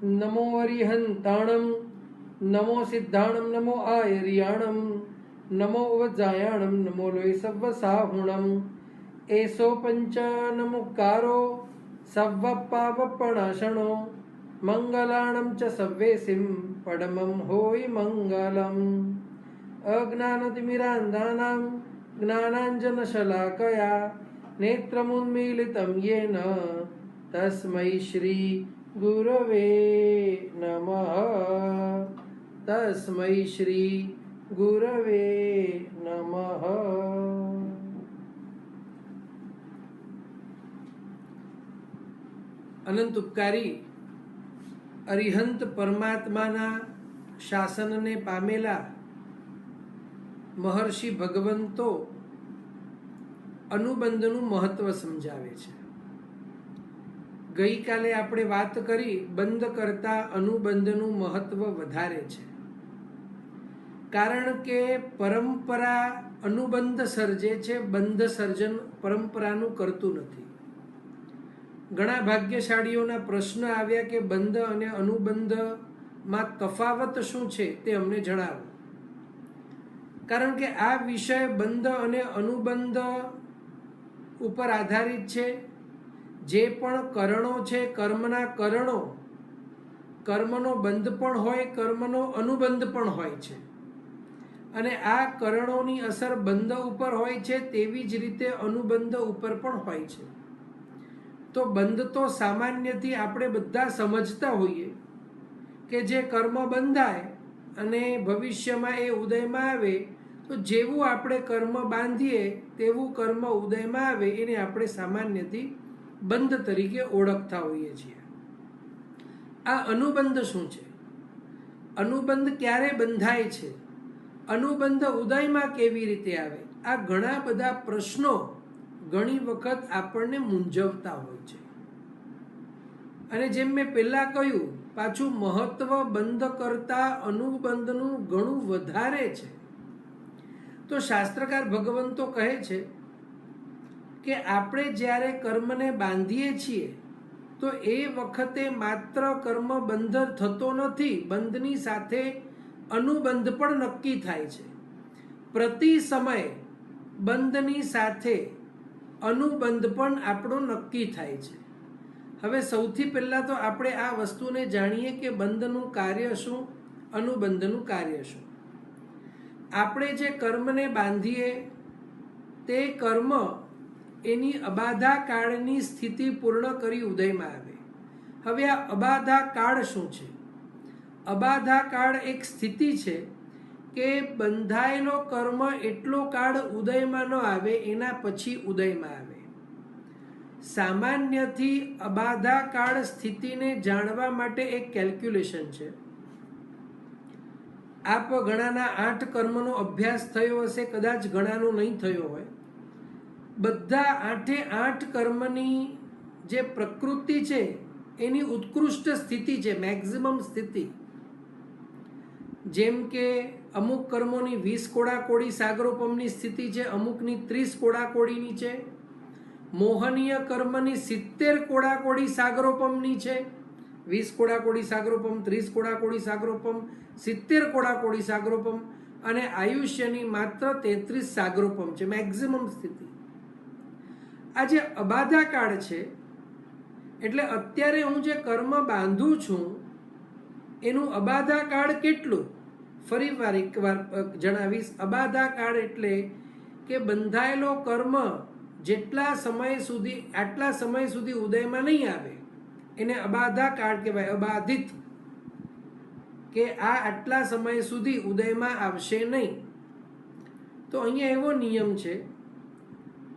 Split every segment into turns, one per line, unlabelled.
नमो अरिहंताणं नमो सिद्धाणं नमो आयर्याणं नमो वज्रायाणं नमो लोय सव्वसाहुणं एसो पंचानमुकारो सव्वपावपणाशनो मंगलाणं च सव्वेसिं पडमं होय मंगलम् अज्ञानतिमिरान्धानां ज्ञानाञ्जनशलाकया नेत्रमुन्मीलितं येन तस्मै श्री गुरवे नमः। तस्मै श्री गुरवे नमः। अनंत उपकारी अरिहंत परमात्माना शासनने पामेला महर्षि भगवंतो અનુબંધનું મહત્વ સમજાવે છે। ગઈકાલે આપણે વાત કરી બંધ કરતા અનુબંધનું મહત્વ વધારે છે, કારણ કે પરંપરા અનુબંધ સર્જે છે, બંધ સર્જન પરંપરાનું કરતું નથી। ઘણા ભાગ્યશાળીઓના પ્રશ્ન આવ્યા કે બંધ અને અનુબંધમાં તફાવત શું છે તે અમને જણાવો, કારણ કે આ વિષય બંધ અને અનુબંધ ઉપર આધારિત છે। જે પણ કરણો છે, કર્મના કરણો, કર્મનો બંધ પણ હોય, કર્મનો અનુબંધ પણ હોય છે, અને આ કરણોની અસર બંધ ઉપર હોય છે, તેવી જ રીતે અનુબંધ ઉપર પણ હોય છે। તો બંધ તો સામાન્યથી આપણે બધા સમજતા હોઈએ કે જે કર્મ બંધાય અને ભવિષ્યમાં એ ઉદયમાં આવે, તો જેવું આપણે કર્મ બાંધીએ તેવું કર્મ ઉદયમાં આવે એને આપણે સામાન્યથી બંધ તરીકે ઓળખતા હોઈએ છીએ। આ અનુબંધ શું છે? અનુબંધ ક્યારે બંધાય છે? અનુબંધ ઉદયમાં કેવી રીતે આવે? આ ઘણા બધા પ્રશ્નો ઘણી વખત આપણને મૂંઝવતા હોય છે। અને જેમ મેં પહેલા કહ્યું, પાછું મહત્વ બંધ કરતા અનુબંધનું ઘણું વધારે છે। તો શાસ્ત્રકાર ભગવંતો કહે છે કે આપણે જ્યારે કર્મને બાંધીએ છીએ તો એ વખતે માત્ર કર્મ બંધ થતો નથી, બંધની સાથે અનુબંધ પણ નક્કી થાય છે। પ્રતિ સમય બંધની સાથે અનુબંધ પણ આપણો નક્કી થાય છે। હવે સૌથી પહેલાં તો આપણે આ વસ્તુને જાણીએ કે બંધનું કાર્ય શું, અનુબંધનું કાર્ય શું। આપણે જે કર્મને બાંધીએ તે કર્મ એની અબાધા કાળની સ્થિતિ પૂર્ણ કરી ઉદયમાં આવે। હવે આ અબાધા કાળ શું છે? અબાધા કાળ એક સ્થિતિ છે કે બંધાયેલો કર્મ એટલો કાળ ઉદયમાં ન આવે, એના પછી ઉદયમાં આવે। સામાન્યથી અબાધા કાળ સ્થિતિને જાણવા માટે એક કેલ્ક્યુલેશન છે। આપ ઘણાના 8 કર્મનો અભ્યાસ થયો હશે, કદાચ ઘણાનો નહીં થયો હોય। બધા 8 કર્મની જે પ્રકૃતિ છે એની ઉત્કૃષ્ટ સ્થિતિ છે, મેક્સિમમ સ્થિતિ। જેમ કે અમુક કર્મોની 20 કોડાકોડી સાગરોપમની સ્થિતિ છે, અમુકની 30 કોડાકોડીની છે। મોહનીય કર્મની 70 કોડાકોડી સાગરોપમની છે। 20 કોડાકોડી સાગરોપમ, 30 કોડાકોડી સાગરોપમ, 70 કોડાકોડી સાગરોપમ, અને આયુષ્યની માત્ર 33 સાગરોપમ છે, મેક્સિમમ સ્થિતિ। આ જે અબાધા કાળ છે, એટલે અત્યારે હું જે કર્મ બાંધું છું એનું અબાધા કાળ કેટલું, ફરી એકવાર જણાવીશ। અબાધા કાળ એટલે કે બંધાયેલો કર્મ જેટલા સમય સુધી, આટલા સમય સુધી ઉદયમાં નહીં આવે એને અબાધા કાળ કહેવાય, અબાધિત, કે આ આટલા સમય સુધી ઉદયમાં આવશે નહીં। તો અહીંયા એવો નિયમ છે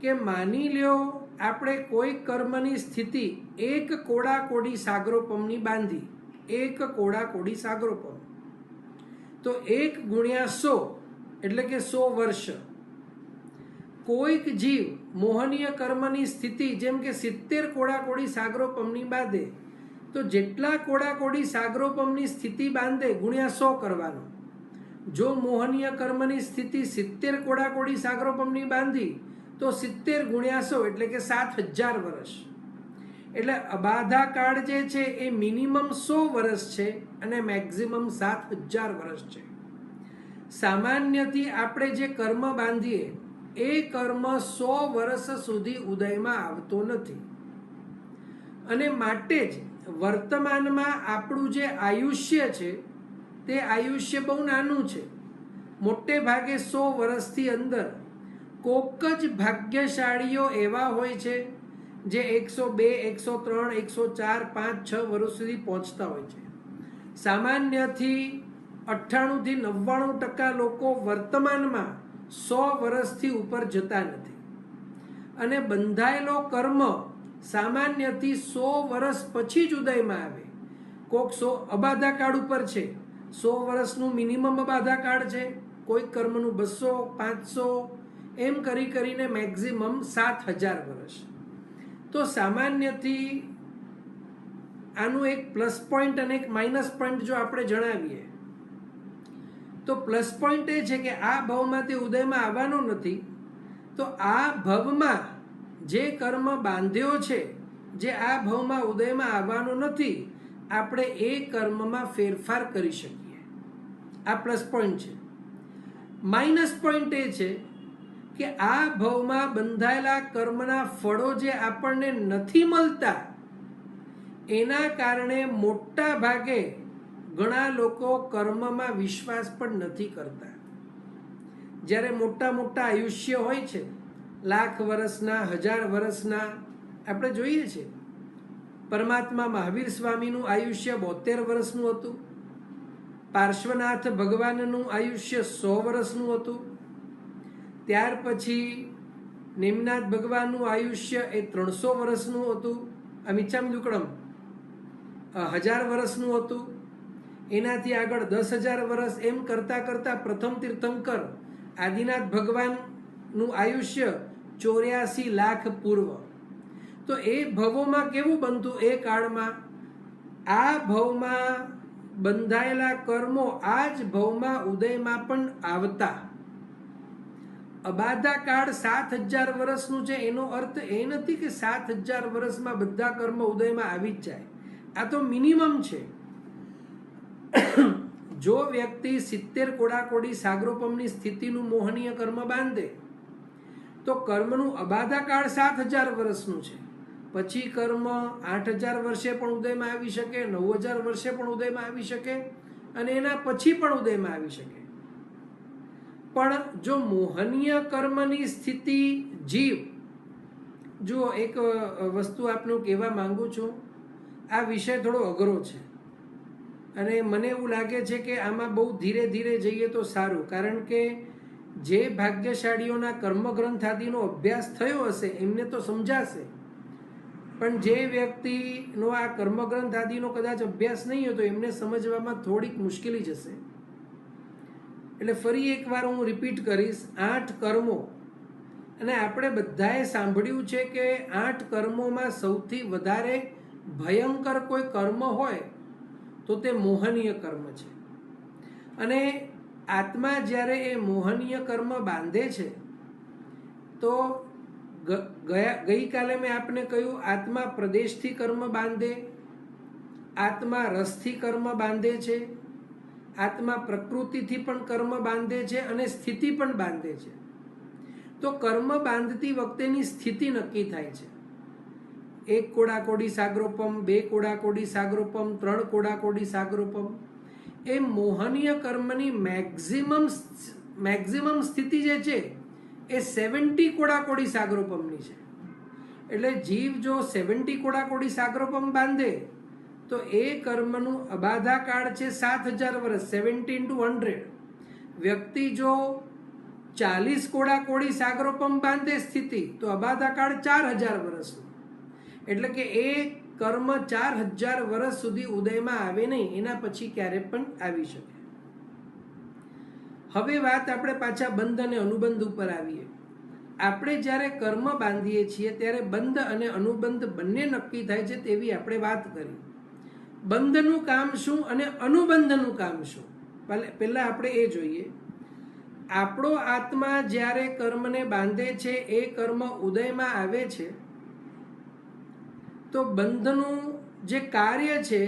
કે માની લ્યો આપણે કોઈ કર્મની સ્થિતિ 1 કોડાકોડી સાગરોપમની બાંધી, 1 કોડાકોડી સાગરોપમ, તો 1 ગુણ્યા 100 એટલે કે 100 વર્ષ। કોઈક જીવ મોહનીય કર્મની સ્થિતિ જેમ કે 70 કોડાકોડી સાગરોપમની બાંધે, તો જેટલા કોડાકોડી સાગરોપમની સ્થિતિ બાંધે ગુણ્યા 100 કરવાનો। જો મોહનીય કર્મની સ્થિતિ 70 કોડાકોડી સાગરોપમની બાંધી તો 70 ગુણ્યા 100 એટલે કે 7000 વર્ષ। એટલે અબાધા કાળ જે છે એ મિનિમમ 100 વર્ષ છે અને મેક્સિમમ 7000 વર્ષ છે. સામાન્યથી આપણે જે કર્મ બાંધીએ એ કર્મ 100 વર્ષ સુધી ઉદયમાં આવતો નથી, અને માટે જ વર્તમાનમાં આપણું જે આયુષ્ય છે તે આયુષ્ય બહુ નાનું છે. મોટે ભાગે 100 વર્ષથી અંદર કોક જ ભાગ્યશાળીઓ એવા હોય છે જે 102, 103, 104, 5, 6 વર્ષ સુધી પહોંચતા હોય છે. સામાન્યથી 98 થી 99% લોકો વર્તમાનમાં 100 વર્ષથી ઉપર જતા નથી, અને બંધાયેલો કર્મ સામાન્યથી 100 વર્ષ પછી જ ઉદયમાં આવે. કોક 100 અબાધા કાળ ઉપર છે, 100 વર્ષનું મિનિમમ અબાધા કાળ છે, કોઈ કર્મનું 200, 500 એમ કરી કરીને મેક્સિમમ 7000 વર્ષ. તો સામાન્યથી આનું એક પ્લસ પોઈન્ટ અને એક માઇનસ પોઈન્ટ જો આપણે જણાવીએ તો પ્લસ પોઈન્ટ એ છે કે આ ભવમાં તે ઉદયમાં આવવાનો નથી, તો આ ભવમાં જે કર્મ બાંધ્યો છે, જે આ ભવમાં ઉદયમાં આવવાનો નથી, આપણે એ કર્મમાં ફેરફાર કરી શકીએ. આ પ્લસ પોઈન્ટ છે. માઇનસ પોઈન્ટ એ છે કે આ ભવમાં બંધાયેલા કર્મના ફળો જે આપણને નથી મળતા, એના કારણે મોટા ભાગે ઘણા લોકો કર્મમાં વિશ્વાસ પણ નથી કરતા. જ્યારે મોટા મોટા આયુષ્ય હોય છે, લાખ વર્ષના, 1000 વર્ષના, આપણે જોઈએ છીએ પરમાત્મા મહાવીર સ્વામીનું આયુષ્ય 72 વર્ષનું હતું, પાર્શ્વનાથ ભગવાનનું આયુષ્ય 100 વર્ષનું હતું, ત્યાર પછી નેમિનાથ ભગવાનનું આયુષ્ય એ 300 વર્ષનું હતું, અમિચ્છામી દુક્કડમ 1000 વર્ષનું હતું, એનાથી આગળ 10,000 વર્ષ, એમ કરતાં કરતાં પ્રથમ તીર્થંકર આદિનાથ ભગવાનનું આયુષ્ય 84 લાખ પૂર્વ. તો એ ભવોમાં કેવું બનતું એ કાળમાં, આ ભવમાં બંધાયેલા કર્મો આ જ ભવમાં ઉદયમાં પણ આવતા. અબાધા કાળ 7000 વર્ષનું છે, એનો અર્થ એ નથી કે 7000 વર્ષમાં બધા કર્મ ઉદયમાં આવી જ જાય. આ તો મિનિમમ છે. જો વ્યક્તિ 70 કોડાકોડી સાગરોપમની સ્થિતિનું મોહનીય કર્મ બાંધે તો કર્મનું અબાધા કાળ 7000 વર્ષનું છે, પછી કર્મ 8000 વર્ષે પણ ઉદયમાં આવી શકે, 9000 વર્ષે પણ ઉદયમાં આવી શકે, અને એના પછી પણ ઉદયમાં આવી શકે. પણ જો મોહનીય કર્મની સ્થિતિ જીવ, જો એક વસ્તુ આપનું કહેવા માંગુ છું, આ વિષય થોડો અઘરો છે અને મને એવું લાગે છે કે આમાં બહુ ધીરે ધીરે જઈએ તો સારું, કારણ કે જે ભાગ્યશાળીઓના કર્મગ્રંથ આદિનો અભ્યાસ થયો હશે એમને તો સમજાશે, પણ જે વ્યક્તિનો આ કર્મગ્રંથ આદિનો કદાચ અભ્યાસ નહીં હોય તો એમને સમજવામાં થોડીક મુશ્કેલી જશે. એટલે ફરી એકવાર હું રિપીટ કરીશ, 8 કર્મો, અને આપણે બધાએ સાંભળ્યું છે કે 8 કર્મોમાં સૌથી વધારે ભયંકર કોઈ કર્મ હોય તો તે મોહનીય કર્મ છે. અને આત્મા જ્યારે એ મોહનીય કર્મ બાંધે છે તો ગઈકાલે મેં આપને કહ્યું, આત્મા પ્રદેશથી કર્મ બાંધે, આત્મા રસથી કર્મ બાંધે છે, આત્મા પ્રકૃતિથી પણ કર્મ બાંધે છે, અને સ્થિતિ પણ બાંધે છે. તો કર્મ બાંધતી વખતેની સ્થિતિ નક્કી થાય છે. 1 કોડાકોડી સાગરોપમ, 2 કોડાકોડી સાગરોપમ, 3 કોડાકોડી સાગરોપમ. એ મોહનીય કર્મની મેક્સિમમ સ્થિતિ જે છે એ 70 કોડાકોડી સાગરોપમની છે. એટલે જીવ જો 70 કોડાકોડી સાગરોપમ બાંધે તો એ કર્મનું અબાધા કાળ છે 7000 વર્ષ, 70 × 100. વ્યક્તિ જો 40 કોડાકોડી સાગરોપમ બાંધે સ્થિતિ તો અબાધા કાળ 4000 વર્ષનો. એટલે કે એ કર્મ 4000 વર્ષ સુધી ઉદયમાં આવે નહીં, એના પછી ક્યારે પણ આવી શકે. હવે વાત આપણે પાછા બંધ અને અનુબંધ ઉપર આવીએ. આપણે જ્યારે કર્મ બાંધીએ છીએ ત્યારે બંધ અને અનુબંધ બંને નક્કી થાય છે તેવી આપણે વાત કરી. બંધનું કામ શું અને અનુબંધનું કામ શું, પહેલા આપણે એ જોઈએ. આપણો આત્મા જ્યારે કર્મને બાંધે છે, એ કર્મ ઉદયમાં આવે છે તો બંધનું જે કાર્ય છે,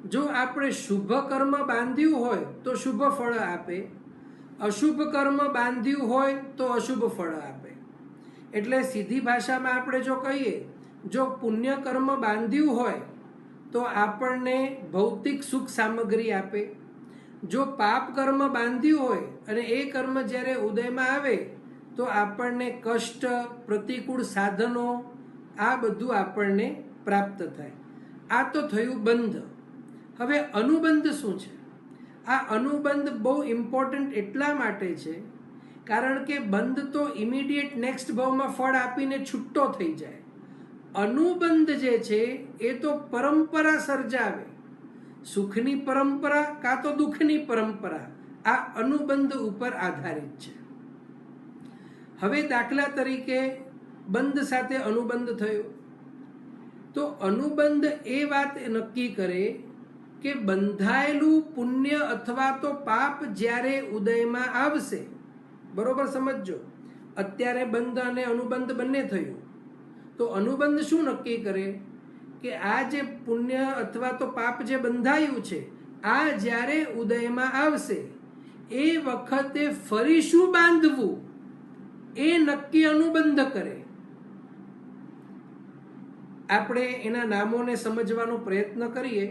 જો આપણે શુભ કર્મ બાંધ્યું હોય તો શુભ ફળ આપે, અશુભ કર્મ બાંધ્યું હોય તો અશુભ ફળ આપે. એટલે સીધી ભાષામાં આપણે જો કહીએ, જો પુણ્ય કર્મ બાંધ્યું હોય તો આપણને ભૌતિક સુખ સામગ્રી આપે, જો પાપ કર્મ બાંધ્યું હોય અને એ કર્મ જ્યારે ઉદયમાં આવે તો આપણને કષ્ટ, પ્રતિકૂળ સાધનો, આ બધું આપણને પ્રાપ્ત થાય. આ તો થયું બંધ. હવે અનુબંધ શું છે? આ અનુબંધ બહુ ઇમ્પોર્ટન્ટ એટલા માટે છે કારણ કે બંધ તો ઇમિડિયેટ નેક્સ્ટ ભાવમાં ફળ આપીને છૂટો થઈ જાય. અનુબંધ જે છે એ તો પરંપરા સર્જાવે, સુખની પરંપરા કાં તો દુઃખની પરંપરા, આ અનુબંધ ઉપર આધારિત છે. હવે દાખલા તરીકે બંધ સાથે અનુબંધ થયો તો અનુબંધ એ વાત નક્કી કરે કે બંધાયેલું પુણ્ય અથવા તો પાપ જ્યારે ઉદયમાં આવશે, બરોબર સમજજો, અત્યારે બંધ અને અનુબંધ બંને થયું. તો અનુબંધ શું નક્કી કરે કે આ જે પુણ્ય અથવા તો પાપ જે બંધાયું છે, આ જ્યારે ઉદયમાં આવશે એ વખતે ફરી શું બાંધવું એ નક્કી અનુબંધ કરે. આપણે એના નામોને સમજવાનો પ્રયત્ન કરીએ.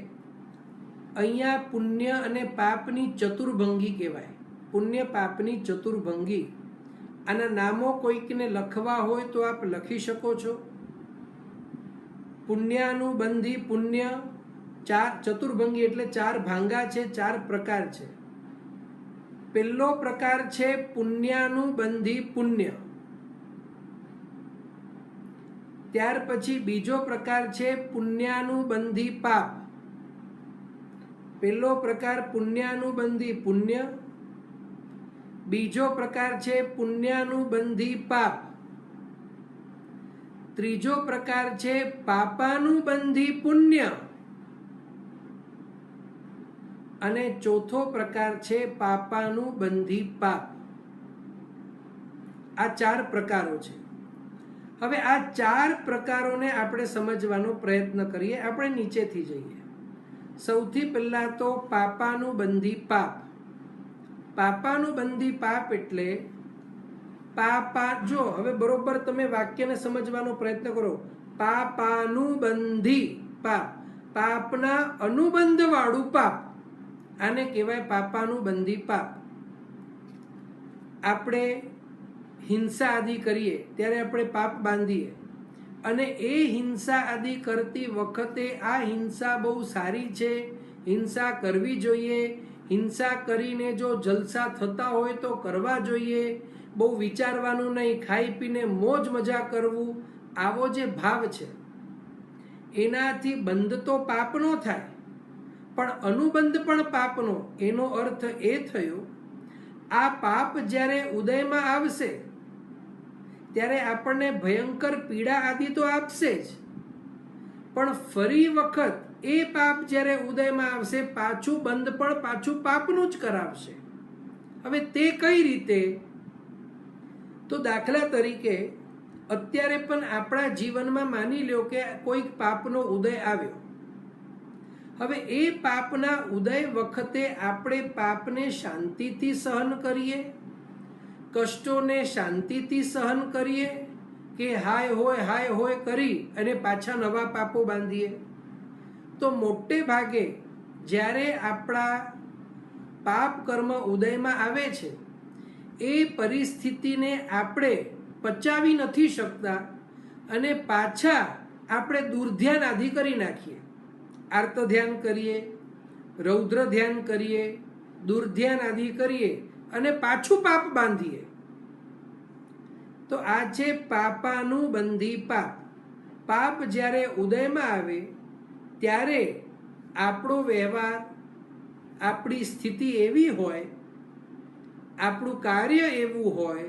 અહીંયા પુણ્ય અને પાપની ચતુર્ભંગી કહેવાય, પુણ્ય પાપની ચતુર્ભંગી. આના નામો કોઈકને લખવા હોય તો આપ લખી શકો છો. પુણ્યાનુબંધી પુણ્ય, ચાર ચતુર્ભંગી એટલે ચાર ભાંગા છે, ચાર પ્રકાર છે. પહેલો પ્રકાર છે પુણ્યાનુબંધી પુણ્ય, ત્યાર પછી બીજો પ્રકાર છે પુણ્યાનુબંધી પાપ. પહેલો પ્રકાર પુણ્યાનુબંધી પુણ્ય, બીજો પ્રકાર છે પુણ્યાનુબંધી પાપ, ત્રીજો પ્રકાર છે પાપાનુબંધી પુણ્ય અને ચોથો પ્રકાર છે પાપાનુબંધી પાપ. આ ચાર પ્રકારો છે. હવે આ ચાર પ્રકારોને આપણે સમજવાનો પ્રયત્ન કરીએ. આપણે નીચેથી જઈએ. સૌથી પહેલા તો પાપાનુબંધી પાપ. પાપાનુબંધી પાપ એટલે પાપા, જો હવે બરોબર તમે વાક્યને સમજવાનો પ્રયત્ન કરો. પાપાનુબંધી પાપ, પાપના અનુબંધ વાળું પાપ, આને કહેવાય પાપાનુબંધી પાપ. આપણે હિંસા આદિ કરીએ ત્યારે આપણે પાપ બાંધીએ અને એ હિંસા આદિ કરતી વખતે આ હિંસા બહુ સારી છે, હિંસા કરવી જોઈએ, હિંસા કરીને જો જલસા થતા હોય તો કરવા જોઈએ, બહુ વિચારવાનું નહીં, ખાઈ પીને મોજ મજા કરવું, આવો જે ભાવ છે એનાથી બંધ તો પાપનો થાય પણ અનુબંધ પણ પાપનો. એનો અર્થ એ થયો આ પાપ જ્યારે ઉદયમાં આવશે ત્યારે આપણને ભયંકર પીડા આદિ તો આપશે જ, પણ ફરી વખત એ પાપ જ્યારે ઉદયમાં આવશે પાછું બંધ પણ પાછું પાપનું જ કરાવશે. હવે તે કઈ રીતે? તો દાખલા તરીકે અત્યારે પણ આપણા જીવનમાં માની લો કે કોઈક પાપનો ઉદય આવ્યો. હવે એ પાપના ઉદય વખતે આપણે પાપને શાંતિથી સહન કરીએ, કષ્ટોને શાંતિથી સહન કરીએ કે હાય હોય કરી અને પાછા નવા પાપો બાંધીએ? તો મોટે ભાગે જ્યારે આપણા પાપ કર્મ ઉદયમાં આવે છે એ પરિસ્થિતિને આપણે પચાવી નથી શકતા અને પાછા આપણે દુર્ધ્યાન આદિ કરી નાખીએ. આર્ત ધ્યાન કરીએ, રૌદ્ર ધ્યાન કરીએ, દુર્ધ્યાન આદિ કરીએ અને પાછું પાપ બાંધીએ. તો આ છે પાપાનુબંધી પાપ. પાપ જ્યારે ઉદયમાં આવે ત્યારે આપણો વ્યવહાર, આપણી સ્થિતિ એવી હોય, આપણું કાર્ય એવું હોય,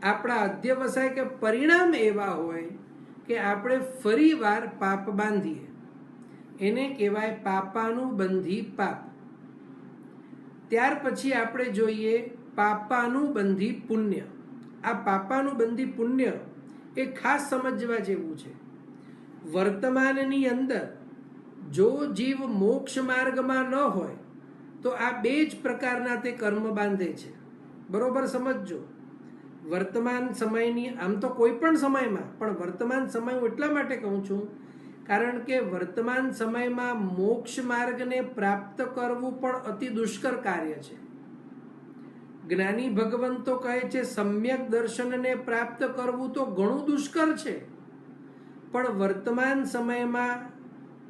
આપણા અધ્યવસાય કે પરિણામ એવા હોય કે આપણે ફરી વાર પાપ બાંધીએ. એને કહેવાય પાપાનુબંધી પાપ. ત્યાર પછી આપણે જોઈએ પાપાનુબંધી પુણ્ય. આ પાપાનુબંધી પુણ્ય એ ખાસ સમજવા જેવું છે. વર્તમાનની અંદર જો જીવ મોક્ષ માર્ગમાં ન હોય તો આ બે જ પ્રકારના તે કર્મ બાંધે છે. બરોબર સમજજો. વર્તમાન સમયની, આમ તો કોઈ પણ સમયમાં, પણ વર્તમાન સમય હું એટલા માટે કહું છું કારણ કે વર્તમાન સમયમાં મોક્ષ માર્ગને પ્રાપ્ત કરવું પણ અતિ દુષ્કર કાર્ય છે. જ્ઞાની ભગવંતો કહે છે સમ્યક દર્શનને પ્રાપ્ત કરવું તો ઘણું દુષ્કર છે, પણ વર્તમાન સમયમાં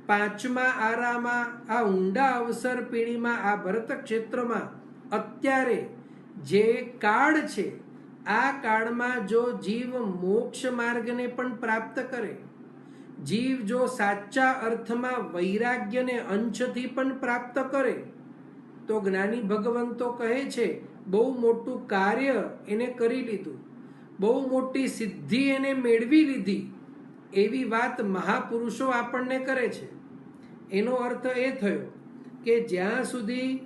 પાંચમા આરામાં આ ઊંડા અવસર પેઢીમાં આ ભરત ક્ષેત્રમાં અત્યારે જે કાળ છે આ કાળમાં જો જીવ મોક્ષ માર્ગને પણ પ્રાપ્ત કરે, જીવ જો સાચા અર્થમાં વૈરાગ્યને અંશથી પણ પ્રાપ્ત કરે તો જ્ઞાની ભગવંતો કહે છે બહુ મોટું કાર્ય એને કરી લીધું, બહુ મોટી સિદ્ધિ એને મેળવી લીધી, એવી વાત મહાપુરુષો આપણને કરે છે. એનો અર્થ એ થયો કે જ્યાં સુધી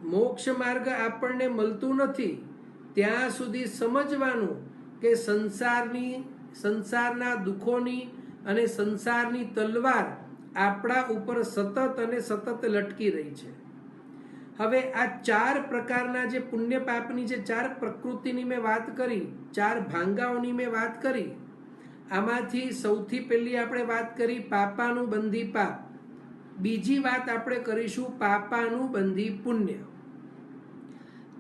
મોક્ષ માર્ગ આપણને મળતું નથી ત્યાં સુધી સમજવાનું કે સંસારના દુઃખોની અને સંસારની તલવાર આપણા ઉપર સતત અને સતત લટકી રહી છે. હવે આ ચાર પ્રકારના જે પુણ્ય પાપની જે ચાર પ્રકૃતિની મેં વાત કરી, ચાર ભાંગાઓની મેં વાત કરી, આમાંથી સૌથી પહેલી આપણે વાત કરી પાપાનુબંધી પાપ. બીજી વાત આપણે કરીશું પાપાનુબંધી પુણ્ય.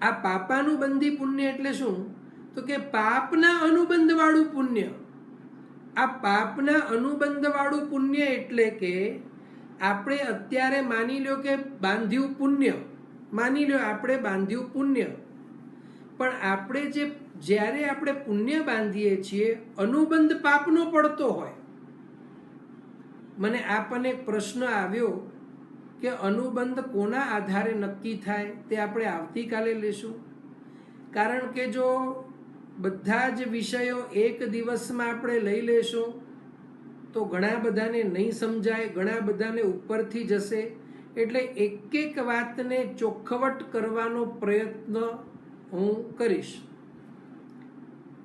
આ પાપાનુબંધી પુણ્ય એટલે શું? તો કે પાપના અનુબંધ વાળું પુણ્ય. આ પાપના અનુબંધ વાળું પુણ્ય એટલે કે આપણે અત્યારે માની લો કે બાંધ્યું પુણ્ય, માની લો આપણે બાંધ્યું પુણ્ય, પણ આપણે જ્યારે આપણે પુણ્ય બાંધીએ છીએ અનુબંધ પાપનો પડતો હોય. મને આપણને એક પ્રશ્ન આવ્યો કે અનુબંધ કોના આધારે નક્કી થાય, તે આપણે આવતીકાલે લેશું. કારણ કે જો બધા જ વિષયો એક દિવસમાં આપણે લઈ લેશું તો ઘણા બધાને નહીં સમજાય, ઘણા બધાને ઉપરથી જશે. એટલે એક એક વાતને ચોખવટ કરવાનો પ્રયત્ન હું કરીશ.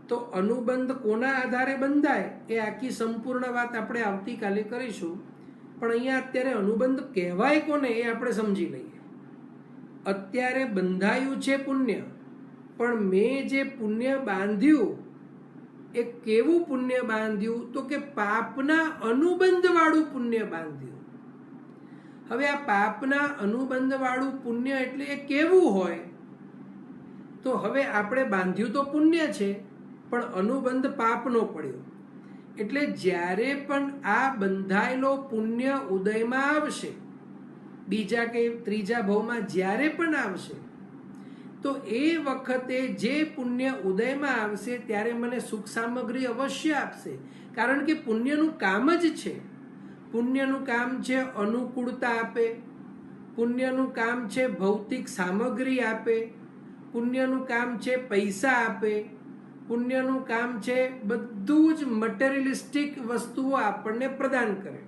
તો અનુબંધ કોના આધારે બંધાય એ આખી સંપૂર્ણ વાત આપણે આવતીકાલે કરીશું. પણ અહીંયા અત્યારે અનુબંધ કહેવાય કોને એ આપણે સમજી લઈએ. અત્યારે બંધાયું છે પુણ્ય, પણ મેં જે પુણ્ય બાંધ્યું એ કેવું પુણ્ય બાંધ્યું? તો કે પાપના અનુબંધ વાળું પુણ્ય બાંધ્યું. હવે આ પાપના અનુબંધ વાળું પુણ્ય એટલે એ કેવું હોય? તો હવે આપણે બાંધ્યું તો પુણ્ય છે પણ અનુબંધ પાપનો પડ્યો. એટલે જ્યારે પણ આ બંધાયેલો પુણ્ય ઉદયમાં આવશે, બીજા કે ત્રીજા ભાવમાં જ્યારે પણ આવશે, તો એ વખતે જે પુણ્ય ઉદયમાં આવશે ત્યારે મને સુખ સામગ્રી અવશ્ય આપશે. કારણ કે પુણ્યનું કામ જ છે. પુણ્યનું કામ છે અનુકૂળતા આપે, પુણ્યનું કામ છે ભૌતિક સામગ્રી આપે, પુણ્યનું કામ છે પૈસા આપે, પુણ્યનું કામ છે બધું જ મટીરિયલિસ્ટિક વસ્તુઓ આપણને પ્રદાન કરે.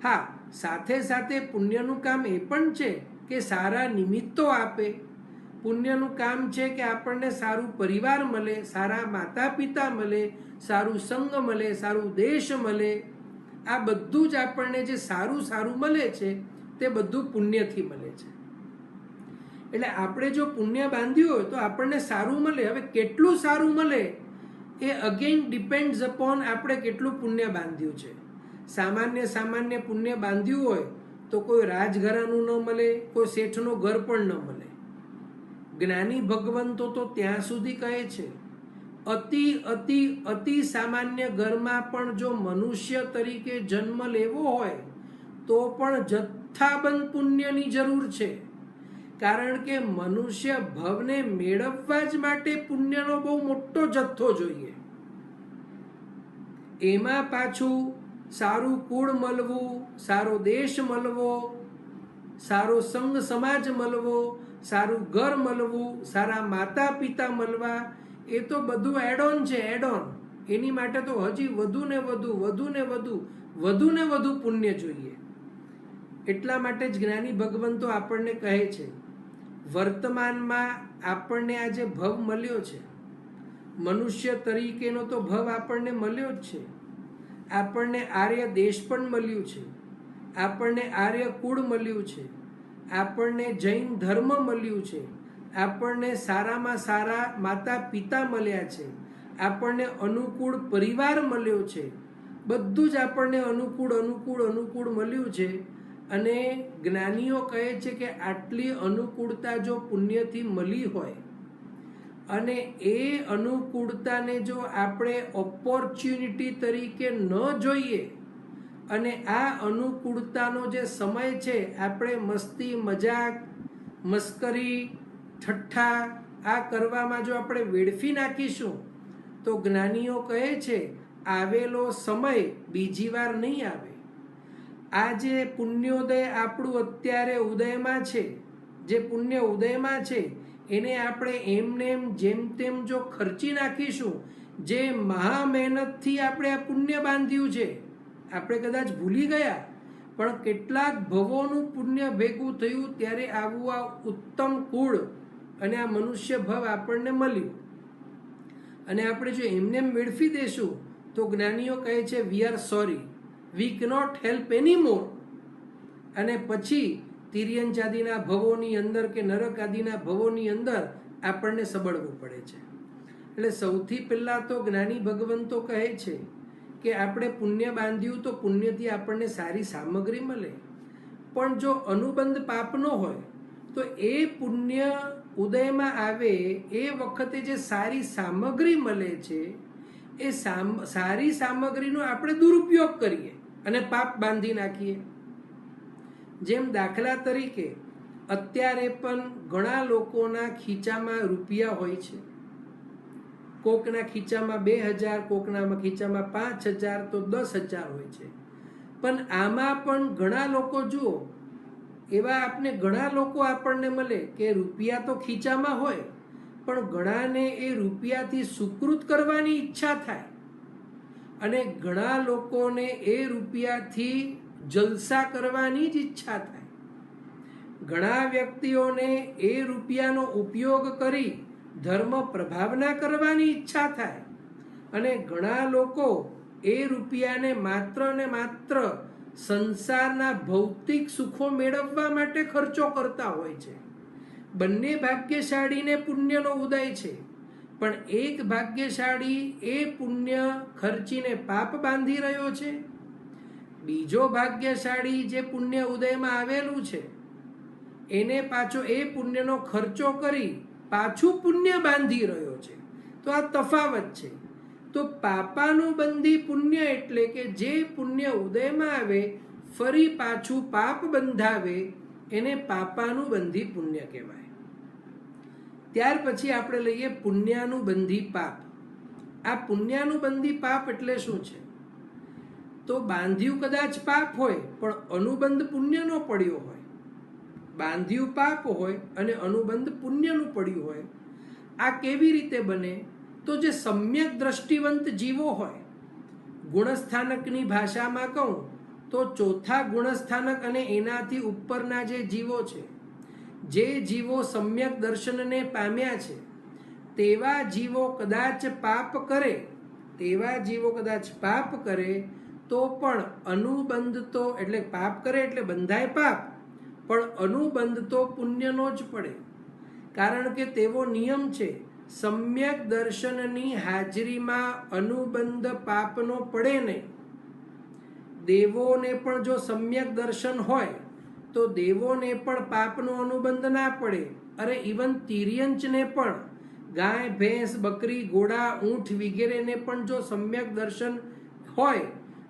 હા, સાથે સાથે પુણ્યનું કામ એ પણ છે કે સારા નિમિત્તો આપે. પુણ્યનું કામ છે કે આપણને સારું પરિવાર મળે, સારા માતા પિતા મળે, સારું સંગ મળે, સારું દેશ મળે. આ બધું જ આપણને જે સારું સારું મળે છે તે બધું પુણ્યથી મળે છે. એટલે આપણે જો પુણ્ય બાંધ્યું હોય તો આપણને સારું મળે. હવે કેટલું સારું મળે એ અગેન ડિપેન્ડ્સ અપોન આપણે કેટલું પુણ્ય બાંધ્યું છે. સામાન્ય પુણ્ય બાંધ્યું હોય તો કોઈ રાજઘરાનું ન મળે, કોઈ શેઠનું ઘર પણ ન મળે. જ્ઞાની ભગવંતો તો ત્યાં સુધી કહે છે અતિ અતિ અતિ સામાન્ય ઘરમાં પણ જો મનુષ્ય તરીકે જન્મ લેવો હોય તો પણ જથ્થાબંધ પુણ્યની જરૂર છે. કારણ કે મનુષ્ય ભવને મેળવવા જ માટે પુણ્યનો બહુ મોટો જથ્થો જોઈએ. એમાં પાછું સારું કુળ મળવું, સારો દેશ મળવો, સારો સંઘ સમાજ મળવો, સારું ઘર મળવું, સારા માતા પિતા મળવા, એ તો બધું એડ-ઓન છે, એડ-ઓન. એની માટે તો હજી વધુ ને વધુ પુણ્ય જોઈએ. એટલા માટે જ જ્ઞાની ભગવંતો આપણને કહે છે વર્તમાનમાં આપણને આ જે ભવ મળ્યો છે, મનુષ્ય તરીકેનો તો ભવ આપણને મળ્યો જ છે. આપણને આર્ય દેશ પણ મળ્યું છે, આપણને આર્ય કુળ મળ્યું છે, આપણને જૈન ધર્મ મળ્યું છે, આપણને સારામાં સારા માતા પિતા મળ્યા છે, આપણને અનુકૂળ પરિવાર મળ્યો છે, બધું જ આપણને અનુકૂળ મળ્યું છે. અને જ્ઞાનીઓ કહે છે કે આટલી અનુકૂળતા જો પુણ્યથી મળી હોય અને એ અનુકૂળતાને જો આપણે ઓપોર્ચ્યુનિટી તરીકે ન જોઈએ અને આ અનુકૂળતાનો જે સમય છે આપણે મસ્તી મજાક મસ્કરી ઠઠ્ઠા આ કરવામાં જો આપણે વેડફી નાખીશું તો જ્ઞાનીઓ કહે છે આવેલો સમય બીજી વાર નહીં આવે. આ જે પુણ્યોદય આપણું અત્યારે ઉદયમાં છે, જે પુણ્ય ઉદયમાં છે એને આપણે એમને જેમ તેમ જો ખર્ચી નાખીશું, જે મહા મહેનતથી આપણે આ પુણ્ય બાંધ્યું છે આપણે કદાચ ભૂલી ગયા, પણ કેટલાક ભવોનું પુણ્ય ભેગું થયું ત્યારે આવું આ ઉત્તમ કુળ અને આ મનુષ્ય ભવ આપણને મળ્યું અને આપણે જો એમને વેડફી દેશું તો જ્ઞાનીઓ કહે છે we are sorry, we cannot help any more. અને પછી તિર્યંચ આદિના ભવોની અંદર કે નરક આદિના ભવોની અંદર આપણને સબળવું પડે છે. એટલે સૌથી પહેલાં તો જ્ઞાની ભગવંતો કહે છે કે આપણે પુણ્ય બાંધ્યું તો પુણ્યથી આપણને સારી સામગ્રી મળે, પણ જો અનુબંધ પાપનો હોય તો એ પુણ્ય ઉદયમાં આવે એ વખતે જે સારી સામગ્રી મળે છે એ સારી સામગ્રીનો આપણે દુરુપયોગ કરીએ અને પાપ બાંધી નાખીએ. જેમ દાખલા તરીકે અત્યારે પણ ઘણા લોકોના ખીચામાં રૂપિયા હોય છે, કોકના ખીચામાં 2000, કોકના ખીચામાં 5000 તો 10,000 હોય છે. પણ આમાં પણ ઘણા લોકો જુઓ એવા આપણે ઘણા લોકો આપણને મળે કે રૂપિયા તો ખીચામાં હોય પણ ઘણાને એ રૂપિયાથી સુકૃત કરવાની ઈચ્છા થાય અને ઘણા લોકોને એ રૂપિયાથી જલસા કરવાની જ ઈચ્છા થાય. ઘણા વ્યક્તિઓને એ રૂપિયાનો ઉપયોગ કરી ધર્મ પ્રભાવના કરવાની ઈચ્છા થાય અને ઘણા લોકો એ રૂપિયાને માત્ર ને માત્ર સંસારના ભૌતિક સુખો મેળવવા માટે ખર્ચો કરતા હોય છે. બંને ભાગ્યશાળીને પુણ્યનો ઉદય છે, પણ એક ભાગ્યશાળી એ પુણ્ય ખર્ચીને પાપ બાંધી રહ્યો છે, બીજો ભાગ્યશાળી જે પુણ્ય ઉદયમાં આવેલું છે એને પાછો એ પુણ્યનો ખર્ચો કરી પાછું પુણ્ય બાંધી રહ્યો છે. તો આ તફાવત છે. તો પાપાનુબંધી પુણ્ય એટલે કે જે પુણ્ય ઉદયમાં આવે ફરી પાછું પાપ બંધાવે એને પાપાનુબંધી પુણ્ય કહેવાય. ત્યાર પછી આપણે લઈએ પુણ્યાનુબંધી પાપ. આ પુણ્યાનુબંધી પાપ એટલે શું છે? તો બાંધ્યું કદાચ પાપ હોય પણ અનુબંધ પુણ્યનો પડ્યો હોય, બાંધ્યું પાપ હોય અને અનુબંધ પુણ્યનું પડ્યું હોય. આ કેવી રીતે બને? તો જે સમ્યક દ્રષ્ટિવંત જીવો હોય, ગુણસ્થાનકની ભાષામાં કહું તો ચોથા ગુણસ્થાનક અને એનાથી ઉપરના જે જીવો છે, જે જીવો સમ્યક દર્શનને પામ્યા છે તેવા જીવો કદાચ પાપ કરે, તો પણ અનુબંધ તો એટલે પાપ કરે એટલે બંધાય પાપ, પણ અનુબંધ તો પુણ્યનો જ પડે. કારણ કે તેવો નિયમ છે સમ્યક દર્શનની હાજરીમાં અનુબંધ પાપનો પડે નહીં. દેવોને પણ જો સમ્યક દર્શન હોય તો દેવોને પણ પાપનો અનુબંધ ના પડે. અરે ઇવન તિર્યંચને પણ ગાય ભેંસ બકરી ઘોડા ઊંટ વગેરેને પણ જો સમ્યક દર્શન હોય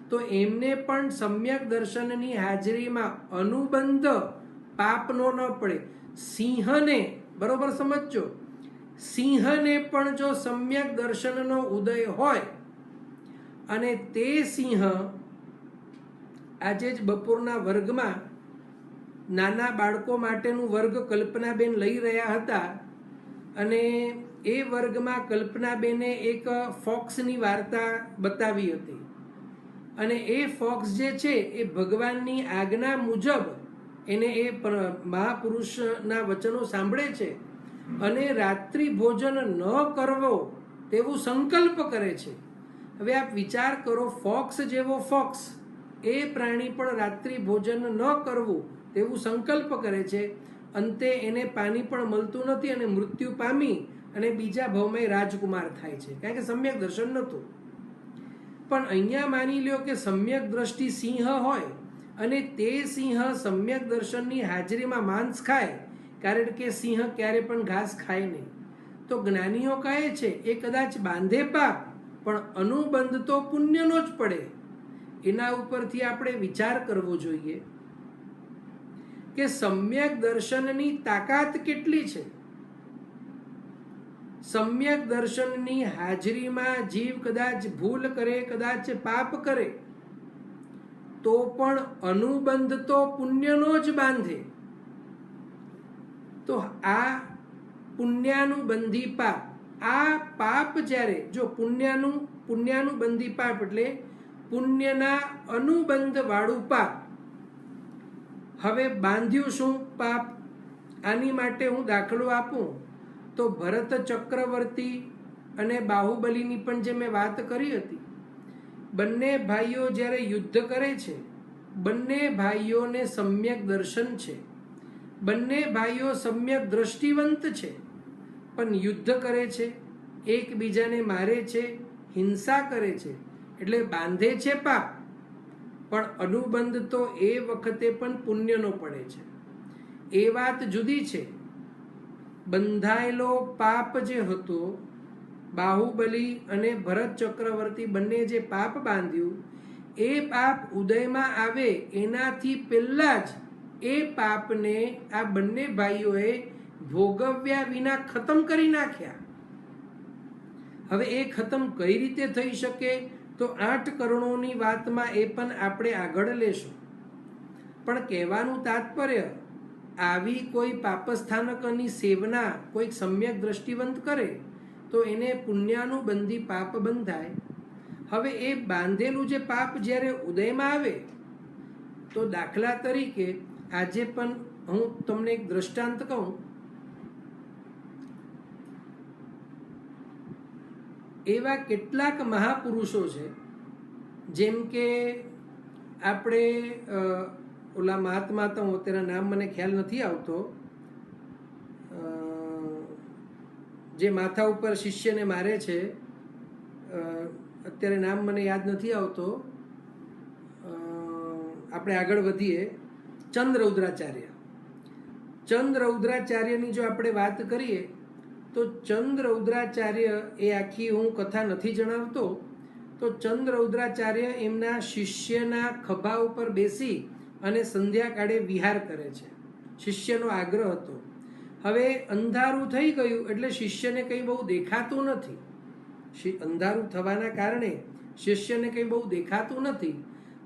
તો એમને પણ સમ્યક દર્શનની હાજરીમાં અનુબંધ પાપનો ન પડે. સિંહને બરોબર સમજજો, સિંહને પણ જો સમ્યક દર્શનનો ઉદય હોય અને તે સિંહ આજે જ બપોરના વર્ગમાં નાના બાળકો માટેનું વર્ગ કલ્પનાબેન લઈ રહ્યા હતા અને એ વર્ગમાં કલ્પનાબેને એક ફોક્સની વાર્તા બતાવી હતી અને એ ફોક્સ જે છે એ ભગવાનની આજ્ઞા મુજબ એને એ મહાપુરુષના વચનો સાંભળે છે અને રાત્રિ ભોજન ન કરવો તેવું સંકલ્પ કરે છે હવે આપ વિચાર કરો, ફોક્સ જેવો ફોક્સ એ પ્રાણી પણ રાત્રિ ભોજન ન કરવું તેવું સંકલ્પ કરે છે, અંતે એને પાણી પણ મળતું નથી અને મૃત્યુ પામી અને બીજા ભાવમાં રાજકુમાર થાય છે, કારણ કે સમ્યક દર્શન નહોતું. પણ અહીંયા માની લ્યો કે સમ્યક દ્રષ્ટિ સિંહ હોય અને તે સિંહ સમ્યક દર્શનની હાજરીમાં માંસ ખાય, કારણ કે સિંહ ક્યારે પણ ઘાસ ખાય નહીં, તો જ્ઞાનીઓ કહે છે એ કદાચ બાંધે પાપ પણ અનુબંધ તો પુણ્યનો જ પડે. એના ઉપરથી આપણે વિચાર કરવો જોઈએ કે સમ્યક દર્શનની તાકાત કેટલી છે. સમ્યક દર્શનની હાજરીમાં જીવ કદાચ ભૂલ કરે, કદાચ પાપ કરે, તો પણ અનુબંધ તો પુણ્યનો જ બાંધે. તો આ પુણ્યાનુબંધી પાપ, આ પાપ જ્યારે જો પુણ્યાનુબંધી પાપ એટલે પુણ્યના અનુબંધ વાળું પાપ. હવે બાંધ્યું શું પાપ? આની માટે હું દાખલો આપું તો ભરત ચક્રવર્તી અને બાહુબલીની પણ જે મેં વાત કરી હતી, બંને ભાઈઓ જ્યારે યુદ્ધ કરે છે, બંને ભાઈઓને સમ્યક દર્શન છે, બંને ભાઈઓ સમ્યક દ્રષ્ટિવંત છે, પણ યુદ્ધ કરે છે, એકબીજાને મારે છે, હિંસા કરે છે, એટલે બાંધે છે પાપ, પણ અનુબંધ તો એ વખતે પણ પુણ્યનો પડે છે. એ વાત જુદી છે. બંધાયેલો પાપ જે હતો, બાહુબલી અને ભરત ચક્રવર્તી બંને જે પાપ બાંધ્યું, એ પાપ ઉદયમાં આવે એનાથી પહેલા જ એ પાપને આ બંને ભાઈઓએ ભોગવ્યા વિના ખતમ કરી નાખ્યા. હવે એ ખતમ કઈ રીતે થઈ શકે? તો 8 કરણોની વાતમાં એ પણ આપણે આગળ લેશું. પણ કહેવાનું તાત્પર્ય, આવી કોઈ પાપસ્થાનકની સેવના કોઈ સમ્યક દ્રષ્ટિવંત કરે તો એને પુણ્યાનુબંધી પાપ બંધાય. હવે એ બાંધેલું જે પાપ જ્યારે ઉદયમાં આવે, તો દાખલા તરીકે આજે પણ હું તમને એક દ્રષ્ટાંત કહું. એવા કેટલાક મહાપુરુષો છે, જેમ કે આપણે ઓલા મહાત્મા, તો તેના નામ મને ખ્યાલ નથી આવતો, જે માથા ઉપર શિષ્યને મારે છે, અત્યારે નામ મને યાદ નથી આવતો, આપણે આગળ વધીએ. ચંદ્રરૌદ્રાચાર્ય. ચંદ્રરૌદ્રાચાર્યની જો આપણે વાત કરીએ તો ચંદ્રરૌદ્રાચાર્ય, એ આખી હું કથા નથી જણાવતો, તો ચંદ્રરૌદ્રાચાર્ય એમના શિષ્યના ખભા ઉપર બેસી અને સંધ્યાકાળે વિહાર કરે છે. શિષ્યનો આગ્રહ હતો. હવે અંધારું થઈ ગયું એટલે શિષ્યને કંઈ બહુ દેખાતું નથી. અંધારું થવાના કારણે શિષ્યને કંઈ બહુ દેખાતું નથી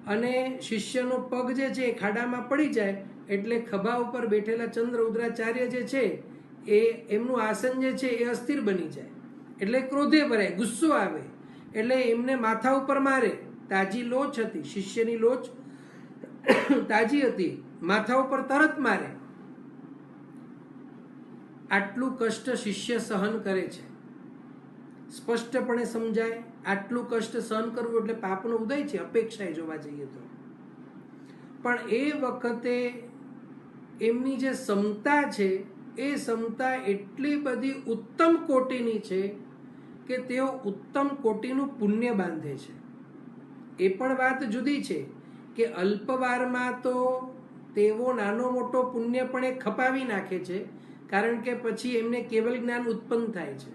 અને શિષ્યનો પગ જે છે એ ખાડામાં પડી જાય એટલે ખભા ઉપર બેઠેલા ચંદ્રરૌદ્રાચાર્ય જે છે એ એમનું આસન જે છે એ અસ્થિર બની જાય, એટલે ક્રોધે ભરાય, ગુસ્સો આવે, એટલે એમને માથા ઉપર મારે. તાજી લોચ હતી, શિષ્યની લોચ તાજી હતી, માથા ઉપર તરત મારે. આટલું કષ્ટ શિષ્ય સહન કરે છે. સ્પષ્ટપણે સમજાય, આટલું કષ્ટ સહન કરવું એટલે પાપનો ઉદય છે, અપેક્ષાએ જોવા જઈએ તો. પણ એ વખતે એમની જે ક્ષમતા છે, એ ક્ષમતા એટલી બધી ઉત્તમ કોટીની છે કે તેઓ ઉત્તમ કોટીનું પુણ્ય બાંધે છે. એ પણ વાત જુદી છે કે અલ્પવારમાં તો તેઓ નાનો મોટો પુણ્ય પણ એ ખપાવી નાખે છે, કારણ કે પછી એમને કેવલ જ્ઞાન ઉત્પન્ન થાય છે.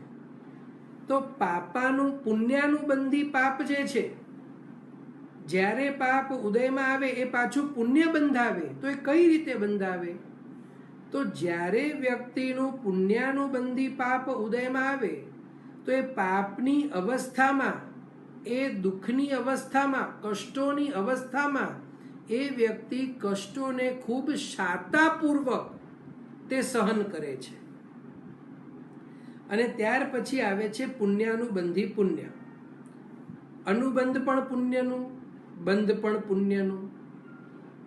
તો પાપાનું પુણ્યાનુબંધી પાપ જે છે, જ્યારે પાપ ઉદયમાં આવે એ પાછું પુણ્ય બંધાવે. તો એ કઈ રીતે બંધાવે? તો જ્યારે વ્યક્તિનું પુણ્યાનુબંધી પાપ ઉદયમાં આવે તો એ પાપની અવસ્થામાં, એ દુઃખની અવસ્થામાં, કષ્ટોની અવસ્થામાં એ વ્યક્તિ કષ્ટોને ખૂબ શાતાપૂર્વક તે સહન કરે છે. અને ત્યાર પછી આવે છે પુણ્યાનુબંધી પુણ્ય. અનુબંધ પણ પુણ્યનું, બંધ પણ પુણ્યનું.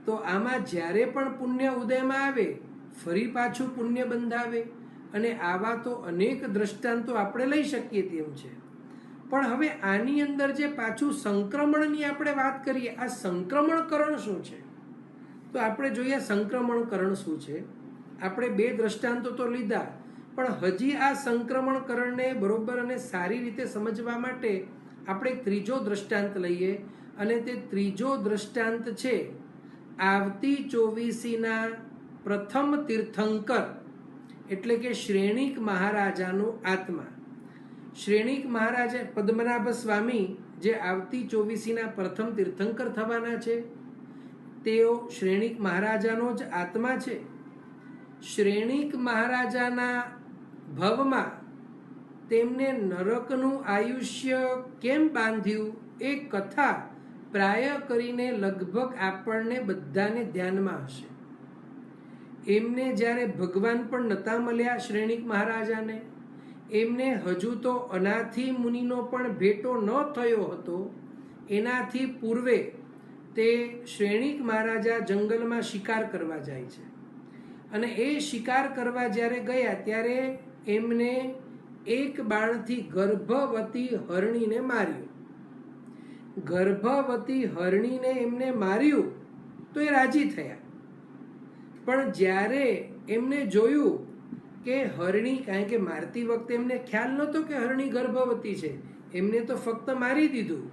તો આમાં જ્યારે પણ પુણ્ય ઉદયમાં આવે ફરી પાછું પુણ્ય બંધાવે. અને આવા તો અનેક દ્રષ્ટાંતો આપણે લઈ શકીએ તેમ છે. પણ હવે આની અંદર જે પાછું સંક્રમણની આપણે વાત કરીએ, આ સંક્રમણકરણ શું છે? તો આપણે જોઈએ સંક્રમણકરણ શું છે. આપણે બે દ્રષ્ટાંતો તો લીધા, પણ હજી આ સંક્રમણકરણને બરોબર અને સારી રીતે સમજવા માટે આપણે ત્રીજો દ્રષ્ટાંત લઈએ, અને તે ત્રીજો દ્રષ્ટાંત છે આવતી ચોવીસીના પ્રથમ તીર્થંકર એટલે કે શ્રેણિક મહારાજાનો આત્મા. શ્રેણિક મહારાજા પદ્મનાભ સ્વામી જે આવતી ચોવીસીના પ્રથમ તીર્થંકર થવાના છે, તેઓ શ્રેણિક મહારાજાનો જ આત્મા છે. શ્રેણિક મહારાજાના ભવમાં તેમને નરકનું આયુષ્ય કેમ બાંધ્યું એ કથા પ્રાય કરીને લગભગ આપણને બધાને ધ્યાનમાં હશે. એમને જ્યારે ભગવાન પણ નહોતા મળ્યા શ્રેણિક મહારાજાને, એમને હજુ તો અનાથી મુનિનો પણ ભેટો ન થયો હતો. એનાથી પૂર્વે તે શ્રેણિક મહારાજા જંગલમાં શિકાર કરવા જાય છે, અને એ શિકાર કરવા જ્યારે ગયા ત્યારે એમને એક બાણથી ગર્ભવતી હરણીને માર્યું. ગર્ભવતી હરણીને એમને માર્યું તો એ રાજી થયા, પણ જ્યારે એમને જોયું કે હરણી, કારણ કે મારતી વખતે એમને ખ્યાલ નહોતો કે હરણી ગર્ભવતી છે, એમને તો ફક્ત મારી દીધું,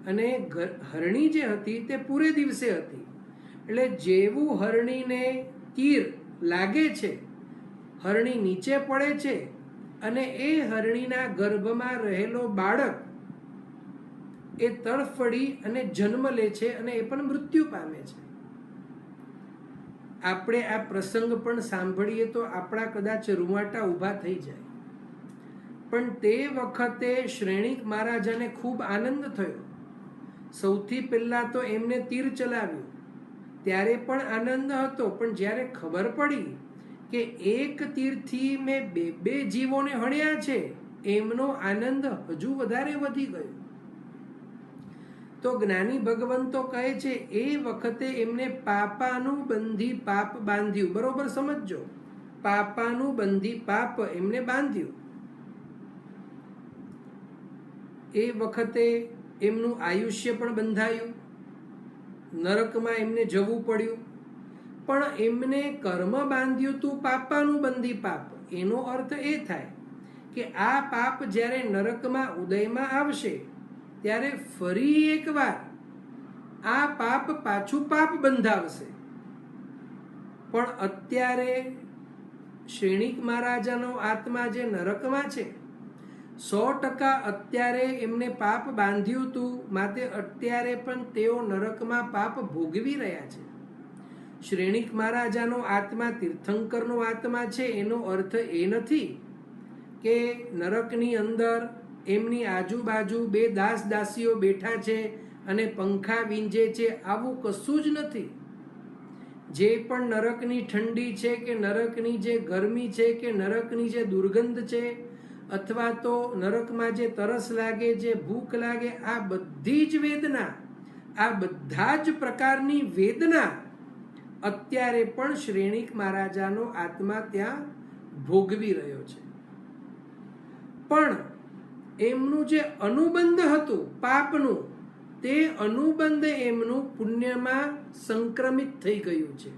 અને હરણી જે હતી તે પૂરે દિવસે હતી. એટલે જેવું હરણીને તીર લાગે છે, હરણી નીચે પડે છે, અને એ હરણીના ગર્ભમાં રહેલો બાળક એ તડફડી અને જન્મ લે છે, અને એ પણ મૃત્યુ પામે છે. આપણે આ પ્રસંગ પણ સાંભળીએ તો આપણા કદાચ રૂવાટા ઊભા થઈ જાય. પણ તે વખતે શ્રેણિક મહારાજાને ખૂબ આનંદ થયો. સૌથી પહેલાં તો એમને તીર ચલાવ્યું ત્યારે પણ આનંદ હતો, પણ જ્યારે ખબર પડી કે એક તીરથી મેં બે જીવોને હણ્યા છે, એમનો આનંદ હજુ વધારે વધી ગયો. તો જ્ઞાની ભગવંતો કહે છે એ વખતે એમને પાપાનું બંધી પાપ બાંધ્યું. બરોબર સમજજો, પાપાનું બંધી પાપ એમને બાંધ્યું. એ વખતે એમનું આયુષ્ય પણ બંધાયું, નરકમાં એમને જવું પડ્યું. પણ એમને કર્મ બાંધ્યું તું પાપાનું બંધી પાપ. એનો અર્થ એ થાય કે આ પાપ જ્યારે નરકમાં ઉદયમાં આવશે ત્યારે ફરી એકવાર આ પાપ પાછું પાપ બંધાવશે. પણ અત્યારે શ્રેણિક મહારાજાનો આત્મા જે નરકમાં છે, 100% અત્યારે એમને પાપ બાંધ્યું હતું, માટે અત્યારે પણ તેઓ નરકમાં પાપ ભોગવી રહ્યા છે. શ્રેણિક મહારાજાનો આત્મા તીર્થંકરનો આત્મા છે, એનો અર્થ એ નથી કે નરકની અંદર એમની આજુબાજુ બે દાસ દાસીઓ બેઠા છે અને પંખા વીંજે છે, આવું કશું જ નથી. જે પણ નરકની ઠંડી છે કે નરકની જે ગરમી છે કે નરકની જે દુર્ગંધ છે, અથવા તો નરકમાં જે તરસ લાગે, જે ભૂખ લાગે, આ બધી જ વેદના, આ બધા જ પ્રકારની વેદના અત્યારે પણ શ્રેણિક મહારાજાનો આત્મા ત્યાં ભોગવી રહ્યો છે. પણ એમનું જે અનુબંધ હતું પાપનું, તે અનુબંધ એમનું પુણ્યમાં સંક્રમિત થઈ ગયું છે.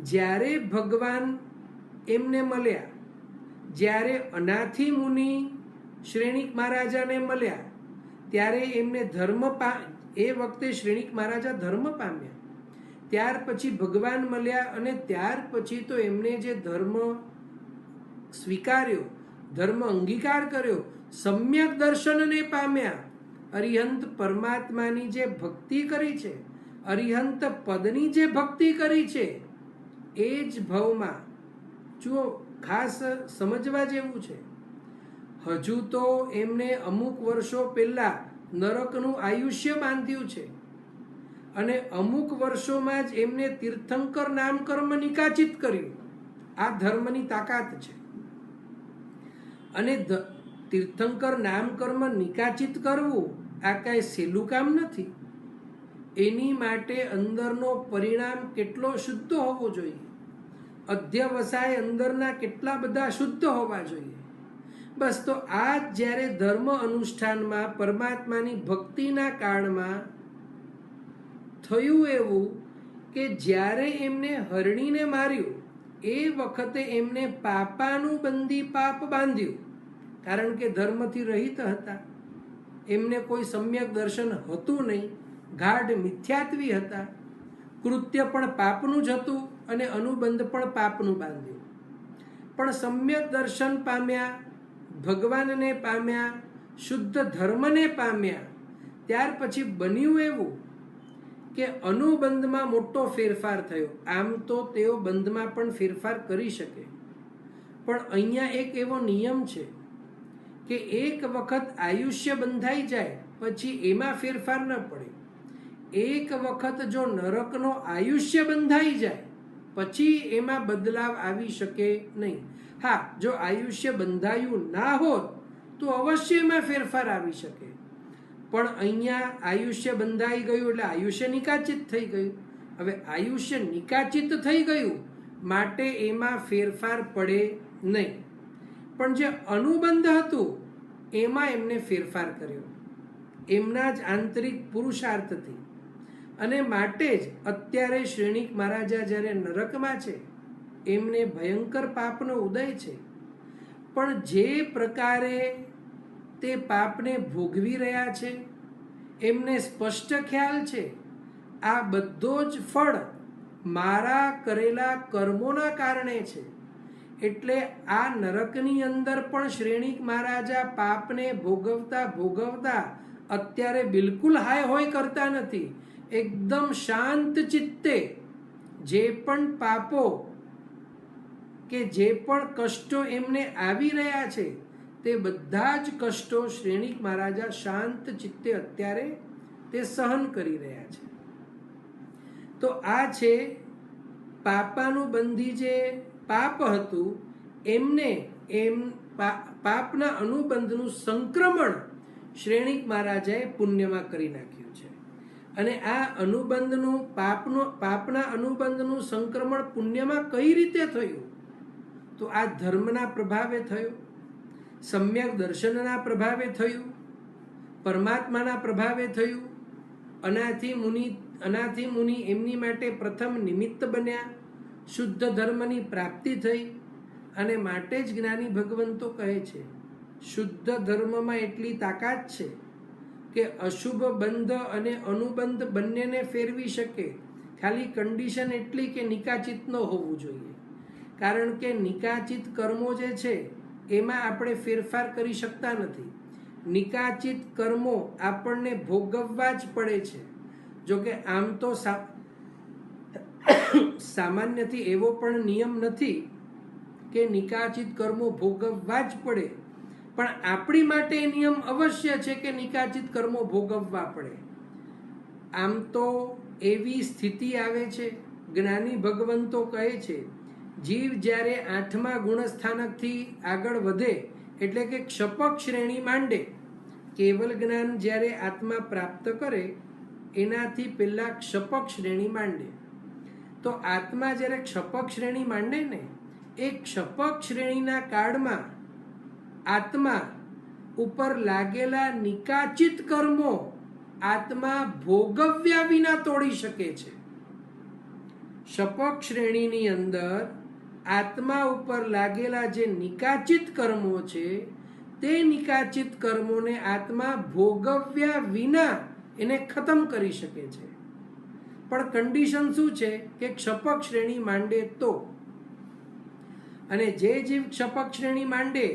જ્યારે ભગવાન એમને મળ્યા, જ્યારે અનાથી મુનિ શ્રેણિક મહારાજાને મળ્યા, ત્યારે એમને એ વખતે શ્રેણિક મહારાજા ધર્મ પામ્યા. ત્યાર પછી ભગવાન મળ્યા, અને ત્યાર પછી તો એમને જે ધર્મ સ્વીકાર્યો, ધર્મ અંગીકાર કર્યો, સમ્યક દર્શનને પામ્યા. અરિહંત પરમાત્માની જે ભક્તિ કરી છે, અરિહંત પદની જે ભક્તિ કરી છે, એ જ ભવમાં જુઓ ખાસ સમજવા જેવું છે. હજુ તો એમને અમુક વર્ષો પહેલા નરકનું આયુષ્ય બાંધ્યું છે, અને અમુક વર્ષોમાં જ એમને તીર્થંકર નામ કર્મ નિકાચિત કર્યું. આ ધર્મની તાકાત છે. અને તીર્થંકર નામ કર્મ નિકાચિત કરવું આ કાંઈ સહેલું કામ નથી. એની માટે અંદરનો પરિણામ કેટલો શુદ્ધ હોવો જોઈએ, અધ્યવસાય અંદરના કેટલા બધા શુદ્ધ હોવા જોઈએ. બસ તો આ જ્યારે ધર્મ અનુષ્ઠાનમાં પરમાત્માની ભક્તિના કાળમાં થયું એવું કે જ્યારે એમને હરણીને માર્યું એ વખતે એમને પાપાનું બંદી પાપ બાંધ્યું, કારણ કે ધર્મથી રહિત હતા, એમને કોઈ સમ્યક દર્શન હતું નહીં, ગાઢ મિથ્યાત્વી હતા, કૃત્ય પણ પાપનું જ હતું અને અનુબંધ પણ પાપનું બાંધ્યું. પણ સમ્યક દર્શન પામ્યા, ભગવાનને પામ્યા, શુદ્ધ ધર્મને પામ્યા, ત્યાર પછી બન્યું એવું કે અનુબંધમાં મોટો ફેરફાર થયો. આમ તો તેઓ બંધમાં પણ ફેરફાર કરી શકે, પણ અહીંયા એક એવો નિયમ છે કે એક વખત આયુષ્ય બંધાઈ જાય પછી એમાં ફેરફાર ન પડે. એક વખત જો નરકનો આયુષ્ય બંધાઈ જાય પછી એમાં બદલાવ આવી શકે નહીં. હા, જો આયુષ્ય બંધાયું ના હોત તો અવશ્ય એમાં ફેરફાર આવી શકે, પણ અહીંયા આયુષ્ય બંધાઈ ગયું એટલે આયુષ્ય નિકાચિત થઈ ગયું. હવે આયુષ્ય નિકાચિત થઈ ગયું માટે એમાં ફેરફાર પડે નહીં, પણ જે અનુબંધ હતું એમાં એમને ફેરફાર કર્યો એમના જ આંતરિક પુરુષાર્થથી. અને માટે જ અત્યારે શ્રેણીક મહારાજા જ્યારે નરકમાં છે એમને ભયંકર પાપનો ઉદય છે, પણ જે પ્રકારે તે પાપને ભોગવી રહ્યા છે એમને સ્પષ્ટ ખ્યાલ છે આ બધો જ ફળ મારા કરેલા કર્મોના કારણે છે. એટલે આ નરકની અંદર પણ શ્રેણીક મહારાજા પાપને ભોગવતા ભોગવતા અત્યારે બિલકુલ હાય હોય કરતા નથી. એકદમ શાંત ચિત્તે જે પણ પાપો કે જે પણ કષ્ટો એમને આવી રહ્યા છે તે બધા જ કષ્ટો શ્રેણીક મહારાજા શાંત ચિત્તે અત્યારે તે સહન કરી રહ્યા છે. તો આ છે પાપાનું બંધી જે પાપ હતું એમને પાપના અનુબંધનું સંક્રમણ શ્રેણીક મહારાજાએ પુણ્યમાં કરી નાખ્યું છે. અને આ અનુબંધનું પાપના અનુબંધનું સંક્રમણ પુણ્યમાં કઈ રીતે થયું? તો આ ધર્મના પ્રભાવે થયું, સમ્યક દર્શનના પ્રભાવે થયું, પરમાત્માના પ્રભાવે થયું. અનાથી મુનિ એમની માટે પ્રથમ નિમિત્ત બન્યા, શુદ્ધ ધર્મની પ્રાપ્તિ થઈ. અને માટે જ જ્ઞાની ભગવંતો કહે છે શુદ્ધ ધર્મમાં એટલી તાકાત છે કે અશુભ બંધ અને અનુબંધ બંનેને ફેરવી શકે. ખાલી કન્ડિશન એટલી કે નિકાચિત ન હોવું જોઈએ, કારણ કે નિકાચિત કર્મો જે છે એમાં આપણે ફેરફાર કરી શકતા નથી. નિકાચિત કર્મો આપણને ભોગવવા જ પડે છે. જોકે આમ તો સામાન્યથી એવો પણ નિયમ નથી કે નિકાચિત કર્મો ભોગવવા જ પડે, પણ આપણી માટે નિયમ અવશ્ય છે કે નિકાચિત કર્મો ભોગવવા પડે. આમ તો એવી સ્થિતિ આવે છે, જ્ઞાની ભગવંતો કહે છે જીવ જ્યારે 8મા ગુણસ્થાનકથી આગળ વધે એટલે કે ક્ષપક શ્રેણી માંડે, કેવલ જ્ઞાન જ્યારે આત્મા પ્રાપ્ત કરે એનાથી પહેલા ક્ષપક શ્રેણી માંડે. તો આત્મા જ્યારે ક્ષપક શ્રેણી માંડે ને એ ક્ષપક શ્રેણીના કાળમાં આત્મા ઉપર લાગેલા નિકાચિત કર્મો આત્મા ભોગવ્યા વિના તોડી શકે છે. ક્ષપક શ્રેણીની અંદર આત્મા ઉપર લાગેલા જે નિકાચિત કર્મો છે તે નિકાચિત કર્મોને આત્મા ભોગવ્યા વિના એને ખતમ કરી શકે છે. પણ કન્ડિશન શું છે કે ક્ષપક શ્રેણી માંડે તો. અને જે જીવ ક્ષપક શ્રેણી માંડે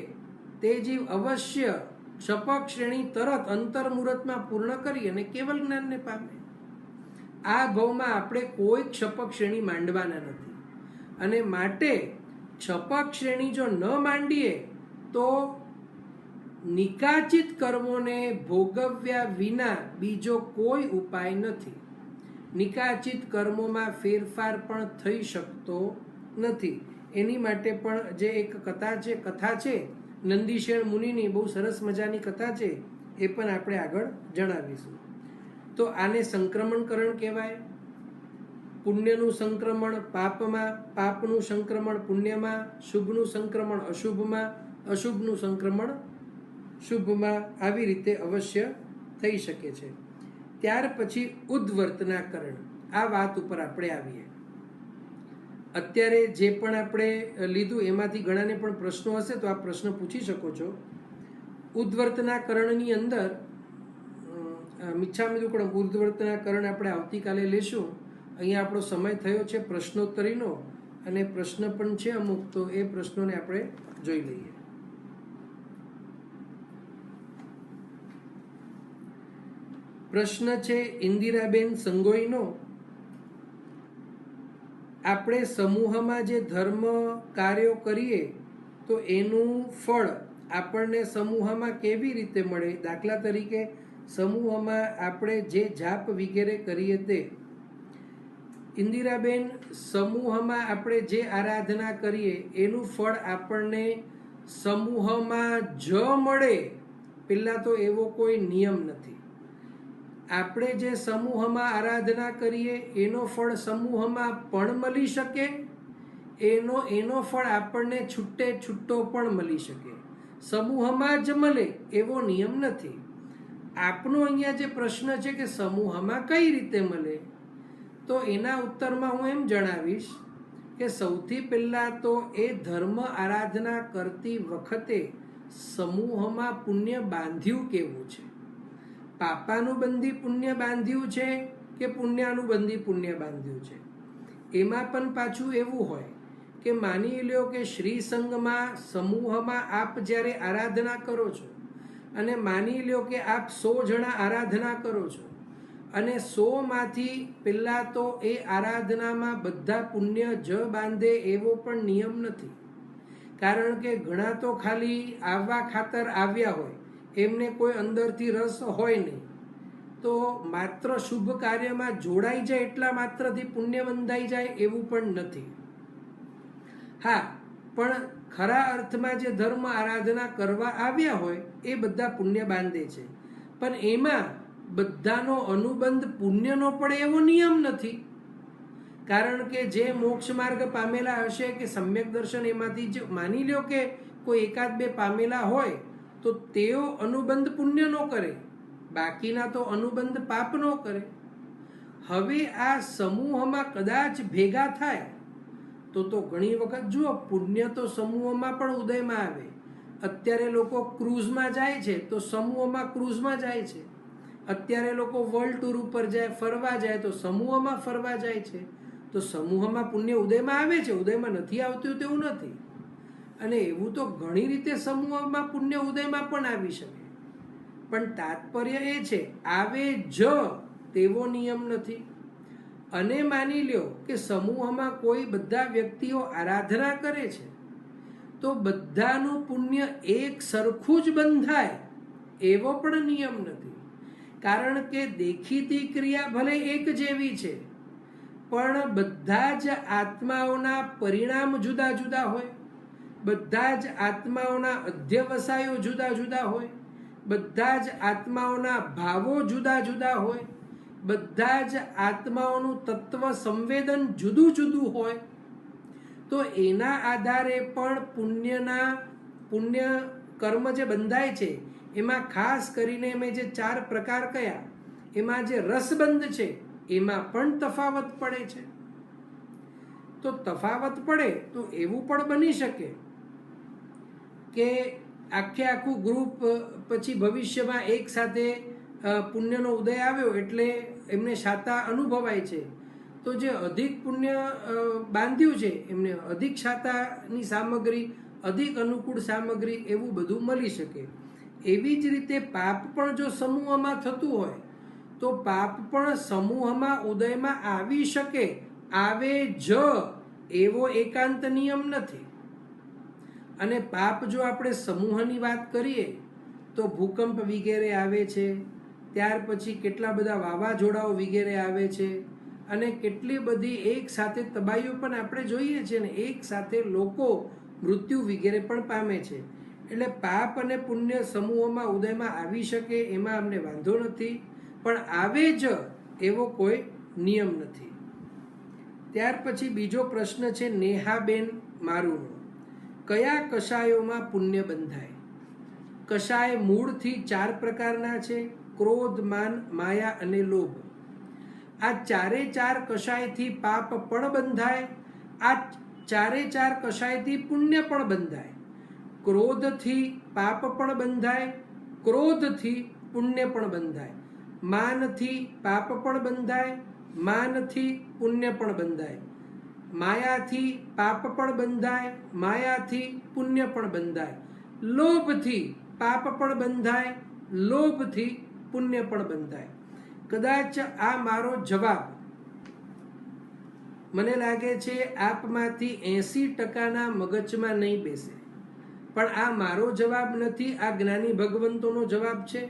તે જીવ અવશ્ય ક્ષપક શ્રેણી તરત અંતર્મુહૂર્તમાં પૂર્ણ કરી અને કેવલ જ્ઞાનને પામે. આ ભાવમાં આપણે કોઈ ક્ષપક શ્રેણી માંડવાના નથી. અને માટે ક્ષપક શ્રેણી જો ન માંડીએ તો નિકાચિત કર્મોને ભોગવ્યા વિના બીજો કોઈ ઉપાય નથી. નિકાચિત કર્મોમાં ફેરફાર પણ થઈ શકતો નથી. એની માટે પણ જે એક કથા છે નંદીશેણ મુનિની, બહુ સરસ મજાની કથા છે, એ પણ આપણે આગળ જણાવીશું. તો આને સંક્રમણકરણ કહેવાય. પુણ્યનું સંક્રમણ પાપમાં, પાપનું સંક્રમણ પુણ્યમાં, શુભનું સંક્રમણ અશુભમાં, અશુભનું સંક્રમણ શુભમાં આવી રીતે અવશ્ય થઈ શકે છે. ત્યાર પછી ઉદ્વર્તનાકરણ, આ વાત ઉપર આપણે આવીએ. અત્યારે જે પણ આપણે લીધું એમાંથી ઘણાને પણ પ્રશ્નો હશે તો આ પ્રશ્ન પૂછી શકો છો. ઉદ્વર્તનાકરણની અંદર મિચ્છામિ દુક્કડમ ઉદ્વર્તનાકરણ આપણે આવતીકાલે લેશું. અહીંયા આપણો સમય થયો છે પ્રશ્નોત્તરીનો, અને પ્રશ્ન પણ છે અમુક, તો એ પ્રશ્નોને આપણે જોઈ લઈએ. પ્રશ્ન છે ઇન્દિરાબેન સંગોઈનો. આપણે સમૂહમાં જે ધર્મ કાર્યો કરીએ તો એનું ફળ આપણને સમૂહમાં કેવી રીતે મળે? દાખલા તરીકે સમૂહમાં આપણે જે જાપ વગેરે કરીએ તે. ઇન્દિરાબેન, સમૂહમાં આપણે જે આરાધના કરીએ એનું ફળ આપણને સમૂહમાં જ મળે, પહેલાં તો એવો કોઈ નિયમ નથી. આપણે જે સમૂહમાં આરાધના કરીએ એનો ફળ સમૂહમાં પણ મળી શકે, એનો ફળ આપણને છૂટે છૂટો પણ મળી શકે. સમૂહમાં જ મળે એવો નિયમ નથી. આપનો અહીંયા જે પ્રશ્ન છે કે સમૂહમાં કઈ રીતે મળે, તો એના ઉત્તરમાં હું એમ જણાવીશ કે સૌથી પહેલાં તો એ ધર્મ આરાધના કરતી વખતે સમૂહમાં પુણ્ય બાંધ્યું કેવું છે? પાપાનુબંધી પુણ્ય બાંધ્યું છે કે પુણ્યાનુબંધી પુણ્ય બાંધ્યું છે? એમાં પણ પાછું એવું હોય કે માની લ્યો કે શ્રી સંઘમાં સમૂહમાં આપ જ્યારે આરાધના કરો છો, અને માની લ્યો કે આપ 100 જણા આરાધના કરો છો, અને 100માંથી પહેલાં તો એ આરાધનામાં બધા પુણ્ય જ બાંધે એવો પણ નિયમ નથી. કારણ કે ઘણા તો ખાલી આવવા ખાતર આવ્યા હોય, એમને કોઈ અંદરથી રસ હોય નહીં, તો માત્ર શુભ કાર્યમાં જોડાઈ જાય એટલા માત્રથી પુણ્ય બંધાઈ જાય એવું પણ નથી. હા, પણ ખરા અર્થમાં જે ધર્મ આરાધના કરવા આવ્યા હોય એ બધા પુણ્ય બાંધે છે, પણ એમાં બધાનો અનુબંધ પુણ્યનો પડે એવો નિયમ નથી. કારણ કે જે મોક્ષ માર્ગ પામેલા હશે કે સમ્યક દર્શન, એમાંથી જ માની લ્યો કે કોઈ એકાદ બે પામેલા હોય તો તેઓ અનુબંધ પુણ્ય નો કરે, બાકીના તો અનુબંધ પાપ નો કરે. હવે આ સમૂહમાં કદાચ ભેગા થાય તો ઘણી વખત જુઓ, પુણ્ય તો સમૂહમાં પણ ઉદયમાં આવે. અત્યારે લોકો ક્રૂઝમાં જાય છે તો સમૂહમાં ક્રૂઝમાં જાય છે. અત્યારે લોકો વર્લ્ડ ટૂર ઉપર જાય, ફરવા જાય તો સમૂહમાં ફરવા જાય છે. તો સમૂહમાં પુણ્ય ઉદયમાં આવે છે, ઉદયમાં નથી આવતું તેવું નથી. અને એવું તો ઘણી રીતે સમૂહમાં પુણ્ય ઉદયમાં પણ આવી શકે, પણ તાત્પર્ય એ છે આવે જ તેવો નિયમ નથી. અને માની લ્યો કે સમૂહમાં કોઈ બધા વ્યક્તિઓ આરાધના કરે છે તો બધાનું પુણ્ય એક સરખું જ બંધાય એવો પણ નિયમ નથી. કારણ કે દેખીતી ક્રિયા ભલે એક જેવી છે, પણ બધા જ આત્માઓના પરિણામ જુદા જુદા હોય, બધા જ આત્માઓના અધ્યવસાયો જુદા જુદા હોય, બધા જ આત્માઓના ભાવો જુદા જુદા હોય, બધા જ આત્માઓનું તત્વ સંવેદન જુદું જુદું હોય. તો એના આધારે પણ પુણ્ય કર્મ જે બંધાય છે એમાં ખાસ કરીને મેં જે 4 પ્રકાર કયા, એમાં જે રસબંધ છે એમાં પણ તફાવત પડે છે. તો તફાવત પડે તો એવું પણ બની શકે કે આખું ગ્રુપ પછી ભવિષ્યમાં એક સાથે પુણ્યનો ઉદય આવ્યો એટલે એમને શાતા અનુભવાય છે, તો જે અધિક પુણ્ય બાંધ્યું છે એમને અધિક શાતાની સામગ્રી, અધિક અનુકૂળ સામગ્રી એવું બધું મળી શકે. એવી જ રીતે પાપ પણ જો સમૂહમાં થતું હોય તો પાપ પણ સમૂહમાં ઉદયમાં આવી શકે, આવે જ એવો એકાંત નિયમ નથી. અને પાપ જો આપણે સમૂહની વાત કરીએ તો ભૂકંપ વગેરે આવે છે, ત્યાર પછી કેટલા બધા વાવાઝોડાઓ વગેરે આવે છે, અને કેટલી બધી એક સાથે તબાહીઓ પણ આપણે જોઈએ છીએ ને, એક સાથે લોકો મૃત્યુ વગેરે પણ પામે છે. એટલે પાપ અને પુણ્ય સમૂહોમાં ઉદયમાં આવી શકે એમાં અમને વાંધો નથી, પણ આવે જ એવો કોઈ નિયમ નથી. ત્યાર પછી બીજો પ્રશ્ન છે નેહાબેન મારુનો. કયા કષાયોમાં પુણ્ય બંધાય? કષાય મૂળથી 4 પ્રકારના છે: ક્રોધ, માન, માયા અને લોભ. આ 4 કષાયથી પાપ પણ બંધાય, આ 4 કષાયથી પુણ્ય પણ બંધાય. ક્રોધથી પાપ પણ બંધાય, ક્રોધથી પુણ્ય પણ બંધાય. માનથી પાપ પણ બંધાય, માનથી પુણ્ય પણ બંધાય. માયાથી પાપ પણ બંધાય, માયાથી પુણ્ય પણ બંધાય. લોભથી પાપ પણ બંધાય, લોભથી પુણ્ય પણ બંધાય. કદાચ આ મારો જવાબ મને લાગે છે આપમાંથી 80%ના મગજમાં નહીં બેસે, પણ આ મારો જવાબ નથી, આ જ્ઞાની ભગવંતોનો જવાબ છે,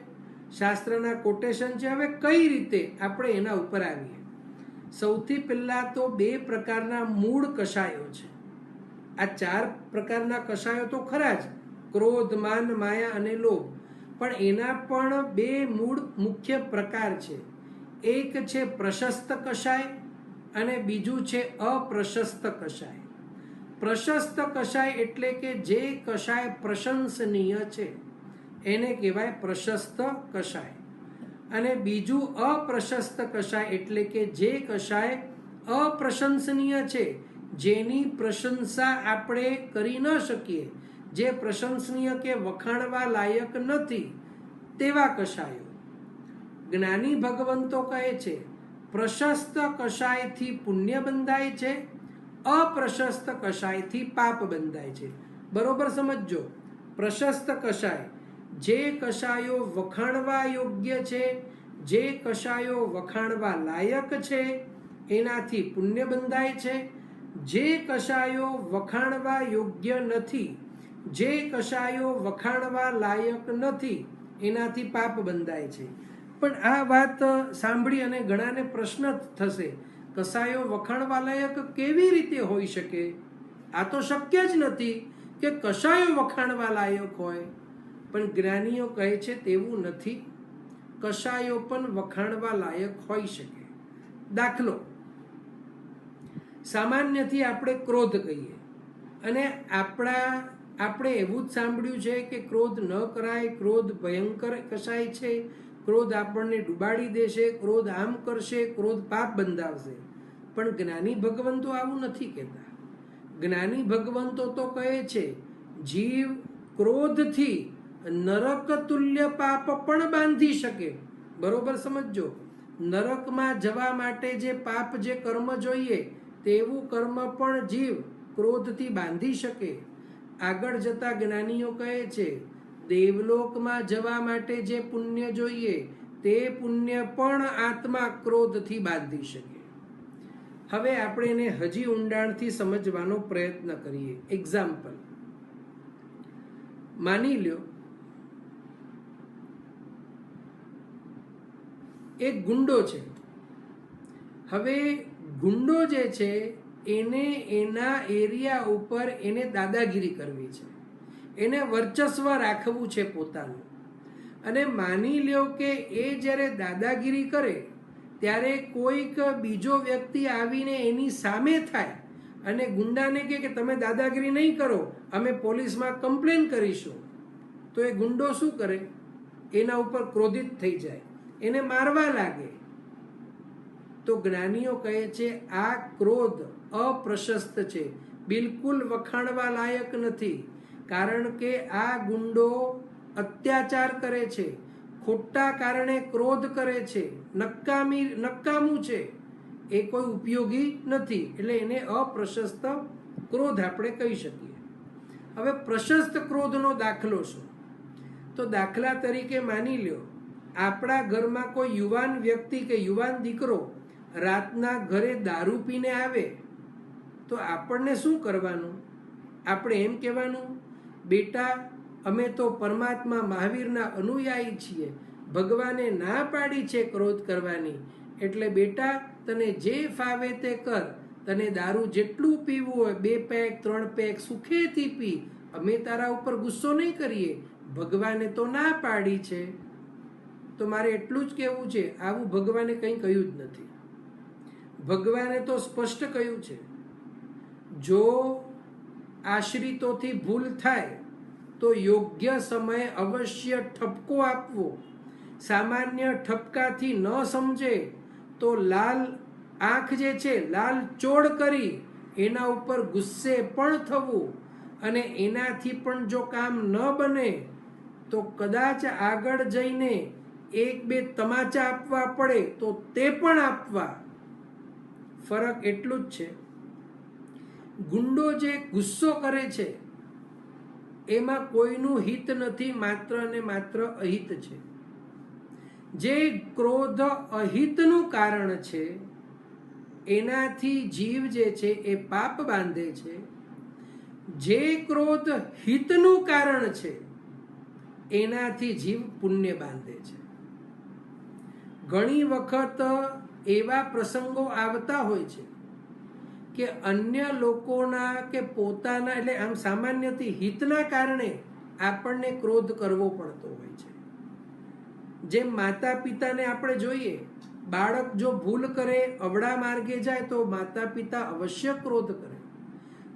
શાસ્ત્રના કોટેશન છે. હવે કઈ રીતે આપણે એના ઉપર આવીએ? સૌથી પહેલા તો 2 પ્રકારના મૂળ કષાયો છે. આ 4 પ્રકારના કષાયો તો ખરા જ, ક્રોધ, માન, માયા અને લોભ, પણ એના પણ 2 મૂળ મુખ્ય પ્રકાર છે. એક છે પ્રશસ્ત કષાય અને બીજું છે અપ્રશસ્ત કષાય. પ્રશસ્ત કષાય એટલે કે જે કષાય પ્રશંસનીય છે એને કહેવાય પ્રશસ્ત કષાય, અને બીજું અપ્રશસ્ત કષાય એટલે કે જે કષાય અપ્રશંસનીય છે, જેની પ્રશંસા આપણે કરી ન શકીએ, જે પ્રશંસનીય કે વખાણવા લાયક નથી, તેવા કષાયો. જ્ઞાની ભગવંતો કહે છે પ્રશસ્ત કષાયથી પુણ્ય બંધાય છે, અપ્રશસ્ત કષાયથી પાપ બંધાય છે. બરોબર સમજજો. પ્રશસ્ત કષાય, જે કષાયો વખાણવા યોગ્ય છે, જે કષાયો વખાણવા લાયક છે, એનાથી પુણ્ય બંધાય છે. જે કષાયો વખાણવા યોગ્ય નથી, જે કષાયો વખાણવા લાયક નથી, એનાથી પાપ બંધાય છે. પણ આ વાત સાંભળી અને ઘણાને પ્રશ્ન થશે, કષાયો વખાણવા લાયક કેવી રીતે હોઈ શકે? આ તો શક્ય જ નથી કે કષાયો વખાણવા લાયક હોય. પણ જ્ઞાનીઓ કહે છે તેવું નથી, કષાયો પણ વખાણવા લાયક હોઈ શકે. દાખલો, સામાન્યથી આપણે ક્રોધ કહીએ, અને આપણે એવું જ સાંભળ્યું છે કે ક્રોધ ન કરાય, ક્રોધ ભયંકર કષાય છે, ક્રોધ આપણને ડૂબાડી દેશે, ક્રોધ આમ કરશે, ક્રોધ પાપ બંધાવશે. પણ જ્ઞાની ભગવંતો આવું નથી કહેતા. જ્ઞાની ભગવંતો તો કહે છે જીવ ક્રોધથી નરક તુલ્ય પાપ પણ બાંધી શકે. બરોબર સમજજો. નરકમાં જવા માટે જે પાપ, જે કર્મ જોઈએ તેવું કર્મ પણ જીવ ક્રોધથી બાંધી શકે. આગળ જતા જ્ઞાનીઓ કહે છે દેવલોકમાં જવા માટે જે પુણ્ય જોઈએ તે પુણ્ય પણ આત્મા ક્રોધથી બાંધી શકે. હવે આપણે એને હજી ઊંડાણથી સમજવાનો પ્રયત્ન કરીએ. એક્ઝામ્પલ, માની લ્યો એક ગુંડો છે. હવે ગુંડો જે છે એને એના એરિયા ઉપર એને દાદાગીરી કરવી છે, એને વર્ચસ્વ રાખવું છે પોતાનું. અને માની લ્યો કે એ જ્યારે દાદાગીરી કરે ત્યારે કોઈક બીજો વ્યક્તિ આવીને એની સામે થાય અને ગુંડાને કહે કે તમે દાદાગીરી નહીં કરો, અમે પોલીસમાં કમ્પ્લેન કરીશું. તો એ ગુંડો શું કરે? એના ઉપર ક્રોધિત થઈ જાય, એને મારવા લાગે. તો જ્ઞાનીઓ કહે છે આ ક્રોધ અપ્રશસ્ત છે, બિલકુલ વખાણવા લાયક નથી. કારણ કે આ ગુંડો અત્યાચાર કરે છે, ખોટા કારણે ક્રોધ કરે છે, નકામું છે, એ કોઈ ઉપયોગી નથી. એટલે એને અપ્રશસ્ત ક્રોધ આપણે કહી શકીએ. હવે પ્રશસ્ત ક્રોધનો દાખલો શું? તો દાખલા તરીકે માની લ્યો આપણા ઘરમાં કોઈ યુવાન વ્યક્તિ કે યુવાન દીકરો રાતના ઘરે દારૂ પીને આવે, તો આપણને શું કરવાનું? આપણે એમ કહેવાનું, બેટા અમે તો પરમાત્મા મહાવીરના અનુયાયી છીએ, ભગવાને ના પાડી છે ક્રોધ કરવાની, એટલે બેટા તને જે ફાવે તે કર, તને દારૂ જેટલું પીવું હોય 2 પેક 3 પેક સુખેથી પી, અમે તારા ઉપર ગુસ્સો નહીં કરીએ, ભગવાને તો ના પાડી છે. તો મારે એટલું જ કહેવું છે, આવું ભગવાને કંઈ કહ્યું જ નથી. ભગવાને તો સ્પષ્ટ કહ્યું છે જો આશ્રિતોથી ભૂલ થાય તો યોગ્ય સમયે અવશ્ય ઠપકો આપવો. સામાન્ય ઠપકાથી ન સમજે તો લાલ આંખ જે છે લાલ ચોળ કરી એના ઉપર ગુસ્સે પણ થવું, અને એનાથી પણ જો કામ ન બને તો કદાચ આગળ જઈને એક બે તમાચા આપવા પડે તો તે પણ આપવા. ફરક એટલું જ છે, ગુંડો જે ગુસ્સો કરે છે એમાં કોઈનું હિત નથી, માત્ર ને માત્ર અહિત છે. જે ક્રોધ અહિતનું કારણ છે એનાથી જીવ જે છે એ પાપ બાંધે છે. જે ક્રોધ હિતનું કારણ છે એનાથી જીવ પુણ્ય બાંધે છે. ઘણી વખત એવા પ્રસંગો આવતા હોય છે કે અન્ય લોકોના કે પોતાના, એટલે આમ સામાન્યથી હિતના કારણે આપણને ક્રોધ કરવો પડતો હોય છે. જેમ માતા પિતાને આપણે જોઈએ, બાળક જો ભૂલ કરે, અવળા માર્ગે જાય તો માતા પિતા અવશ્ય ક્રોધ કરે.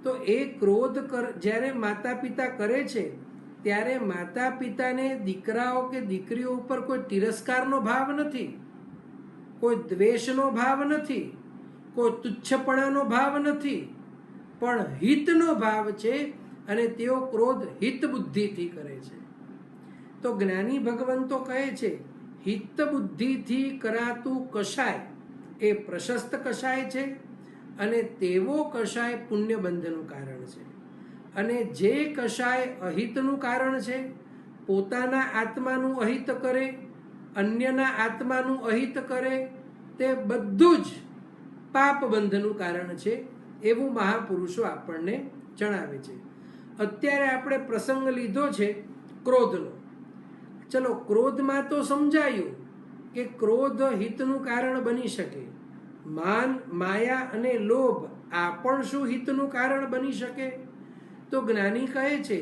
તો એ ક્રોધ જ્યારે માતા પિતા કરે છે ત્યારે માતા પિતાને દીકરાઓ કે દીકરીઓ ઉપર કોઈ તિરસ્કારનો ભાવ નથી, કોઈ દ્વેષનો ભાવ નથી, કોઈ તુચ્છપણાનો ભાવ નથી, પણ હિતનો ભાવ છે, અને તેઓ ક્રોધ હિત બુદ્ધિથી કરે છે. તો જ્ઞાની ભગવંતો કહે છે હિત બુદ્ધિથી કરાતું કશાય એ પ્રશસ્ત કશાય છે, અને તેવો કશાય પુણ્ય બંધનું કારણ છે. અને જે કશાય અહિતનું કારણ છે, પોતાના આત્માનું અહિત કરે, અન્યના આત્માનું અહિત કરે, તે બધું જ પાપ બંધનું કારણ છે, એવું મહાપુરુષો આપણને જણાવે છે. અત્યારે આપણે પ્રસંગ લીધો છે ક્રોધનો. ચલો, ક્રોધમાં તો સમજાયું કે ક્રોધ હિતનું કારણ બની શકે. માન, માયા અને લોભ આ પણ શું હિતનું કારણ બની શકે? તો જ્ઞાની કહે છે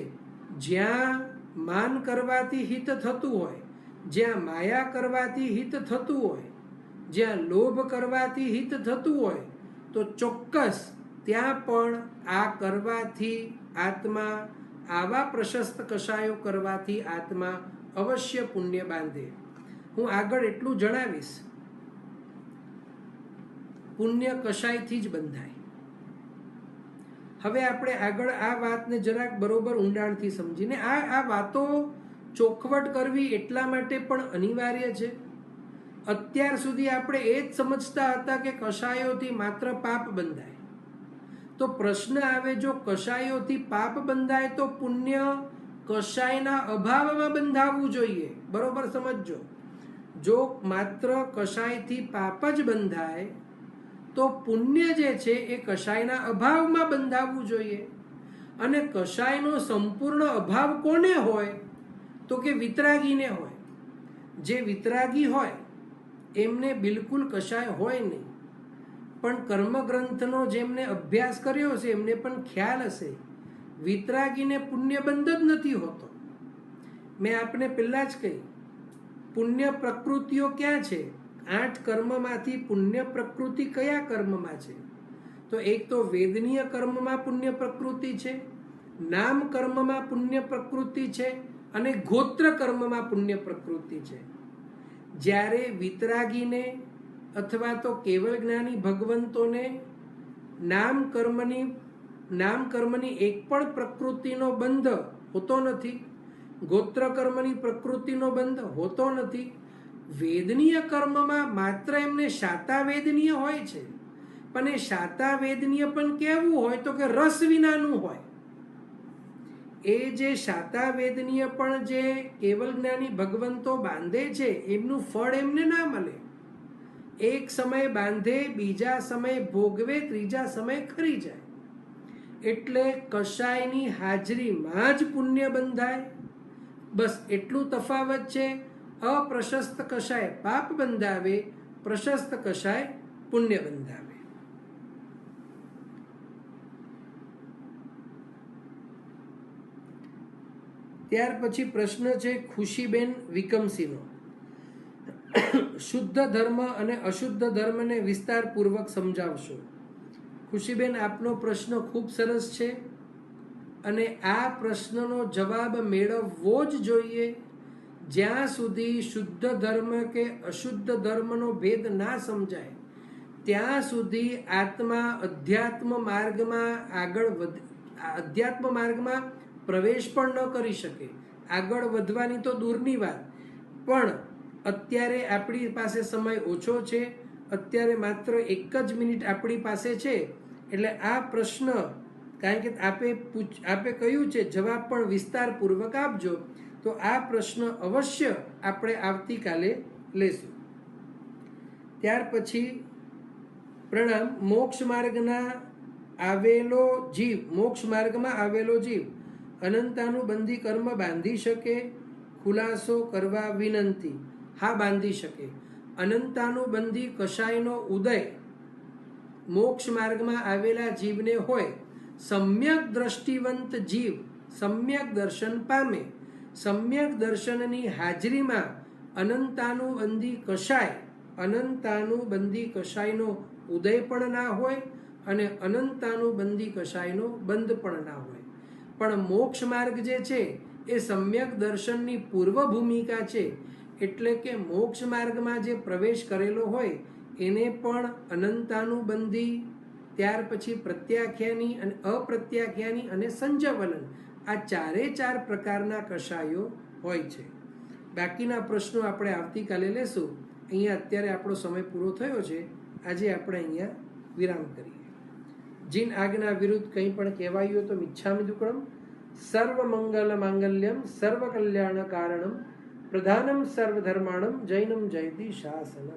જ્યાં માન કરવાથી હિત થતું હોય, જ્યાં માયા કરવાથી હિત થતું હોય, જ્યાં લોભ કરવાથી હિત થતું હોય, તો ચોક્કસ ત્યાં પણ આ કરવાથી આત્મા, આવા પ્રશસ્ત કશાયો કરવાથી આત્મા અવશ્ય પુણ્ય બાંધે. હું આગળ એટલું જણાવીશ, પુણ્ય કશાયથી જ બંધાય. હવે આપણે આગળ આ વાતને જરાક બરોબર ઊંડાણથી સમજીને આ વાતો ચોખવટ કરવી એટલા માટે પણ અનિવાર્ય છે. અત્યાર સુધી આપણે એ જ સમજતા હતા કે કશાયોથી માત્ર પાપ બંધાય. તો પ્રશ્ન આવે, જો કશાયોથી પાપ બંધાય તો પુણ્ય કશાયના અભાવમાં બંધાવવું જોઈએ. બરોબર સમજજો. જો માત્ર કશાયથી પાપ જ બંધાય તો પુણ્ય જે છે એ કશાયના અભાવમાં બંધાવવું જોઈએ. અને કશાયનો સંપૂર્ણ અભાવ કોને હોય? તો કે વિતરાગીને હોય. જે વિતરાગી હોય એમને બિલકુલ કશાય હોય નહીં. પણ કર્મગ્રંથનો જેમને અભ્યાસ કર્યો છે એમને પણ ખ્યાલ હશે, વિતરાગીને પુણ્યબંધ જ નથી હોતો. મેં આપને પહેલાં જ કહી, પુણ્ય પ્રકૃતિઓ ક્યાં છે? 8 કર્મમાંથી પુણ્ય પ્રકૃતિ કયા કર્મમાં છે? તો એક તો વેદનીય કર્મમાં પુણ્ય પ્રકૃતિ છે, નામ કર્મમાં પુણ્ય પ્રકૃતિ છે, અને ગોત્ર કર્મમાં પુણ્ય પ્રકૃતિ છે. જ્યારે વિતરાગીને અથવા તો કેવળ જ્ઞાની ભગવંતોને નામ કર્મની એક પણ પ્રકૃતિનો બંધ હોતો નથી, ગોત્ર કર્મની પ્રકૃતિનો બંધ હોતો નથી. વેદનીય કર્મમાં માત્ર એમને શાતા વેદનીય હોય છે, પણ એ શાતા વેદનીય પણ કેવું હોય તો કે રસ વિનાનું હોય. એ જે શાતા વેદનીય પણ જે કેવલ જ્ઞાની ભગવંતો બાંધે છે એમનું ફળ એમને ના મળે. એક સમય બાંધે, બીજા સમય ભોગવે, ત્રીજા સમય ખરી જાય. એટલે કશાયની હાજરીમાં જ પુણ્ય બંધાય. બસ એટલું તફાવત છે. અપ્રશસ્ત કશાય પાપ બંધાવે, પ્રશસ્ત કશાય પુણ્ય બંધાવે. ત્યાર પછી પ્રશ્ન છે ખુશીબેન વિકમસિંહનો. શુદ્ધ ધર્મ અને અશુદ્ધ ધર્મને વિસ્તારપૂર્વક સમજાવશો. ખુશીબેન, આપનો પ્રશ્ન ખૂબ સરસ છે. અને આ પ્રશ્નનો જવાબ મેળવવો જ જોઈએ. જ્યાં સુધી શુદ્ધ ધર્મ કે અશુદ્ધ ધર્મનો ભેદ ના સમજાય ત્યાં સુધી આત્મા અધ્યાત્મ માર્ગમાં પ્રવેશ પણ ન કરી શકે. આગળ વધવાની તો દૂરની વાત, પણ અત્યારે આપણી પાસે સમય ઓછો છે. અત્યારે માત્ર 1 જ મિનિટ આપણી પાસે છે. એટલે આ પ્રશ્ન, કારણ કે આપે કહ્યું છે જવાબ પણ વિસ્તારપૂર્વક આપજો, તો આ પ્રશ્ન અવશ્ય આપણે આવતીકાલે લેશું. ત્યાર પછી પ્રણામ. મોક્ષ માર્ગમાં આવેલો જીવ અનંતાનુબંધી કર્મ બાંધી શકે? ખુલાસો કરવા વિનંતી. હા, બાંધી શકે. અનંતાનુબંધી કશાયનો ઉદય મોક્ષ માર્ગમાં આવેલા જીવને હોય, સમ્યક દ્રષ્ટિવંત જીવ સમ્યક દર્શન પામે. સમ્યક દર્શનની હાજરીમાં અનંતાનુબંધી કશાયનો ઉદય પણ ના હોય અને અનંતાનુબંધી કશાયનો બંધ પણ ના હોય. પણ મોક્ષ માર્ગ જે છે એ સમ્યક દર્શનની પૂર્વ ભૂમિકા છે. એટલે કે મોક્ષ માર્ગમાં જે પ્રવેશ કરેલો હોય એને પણ અનંતાનુબંધી, ત્યાર પછી પ્રત્યાખ્યાની અને અપ્રત્યાખ્યાની અને સંજ્ઞાવલન, આ 4 પ્રકારના કશાયો હોય છે. બાકીના પ્રશ્નો આપણે આવતીકાલે લેશું. અહીંયા અત્યારે આપણો સમય પૂરો થયો છે. આજે આપણે અહીંયા વિરામ કરીએ. જીન આજ્ઞા વિરુદ્ધ કંઈ પણ કહેવાયું તો મિચ્છામિ દુક્કડમ. સર્વ મંગલ માંગલ્યમ સર્વ કલ્યાણ કારણમ પ્રધાનમ સર્વધર્માણમ જૈનમ જયતિ શાસનમ.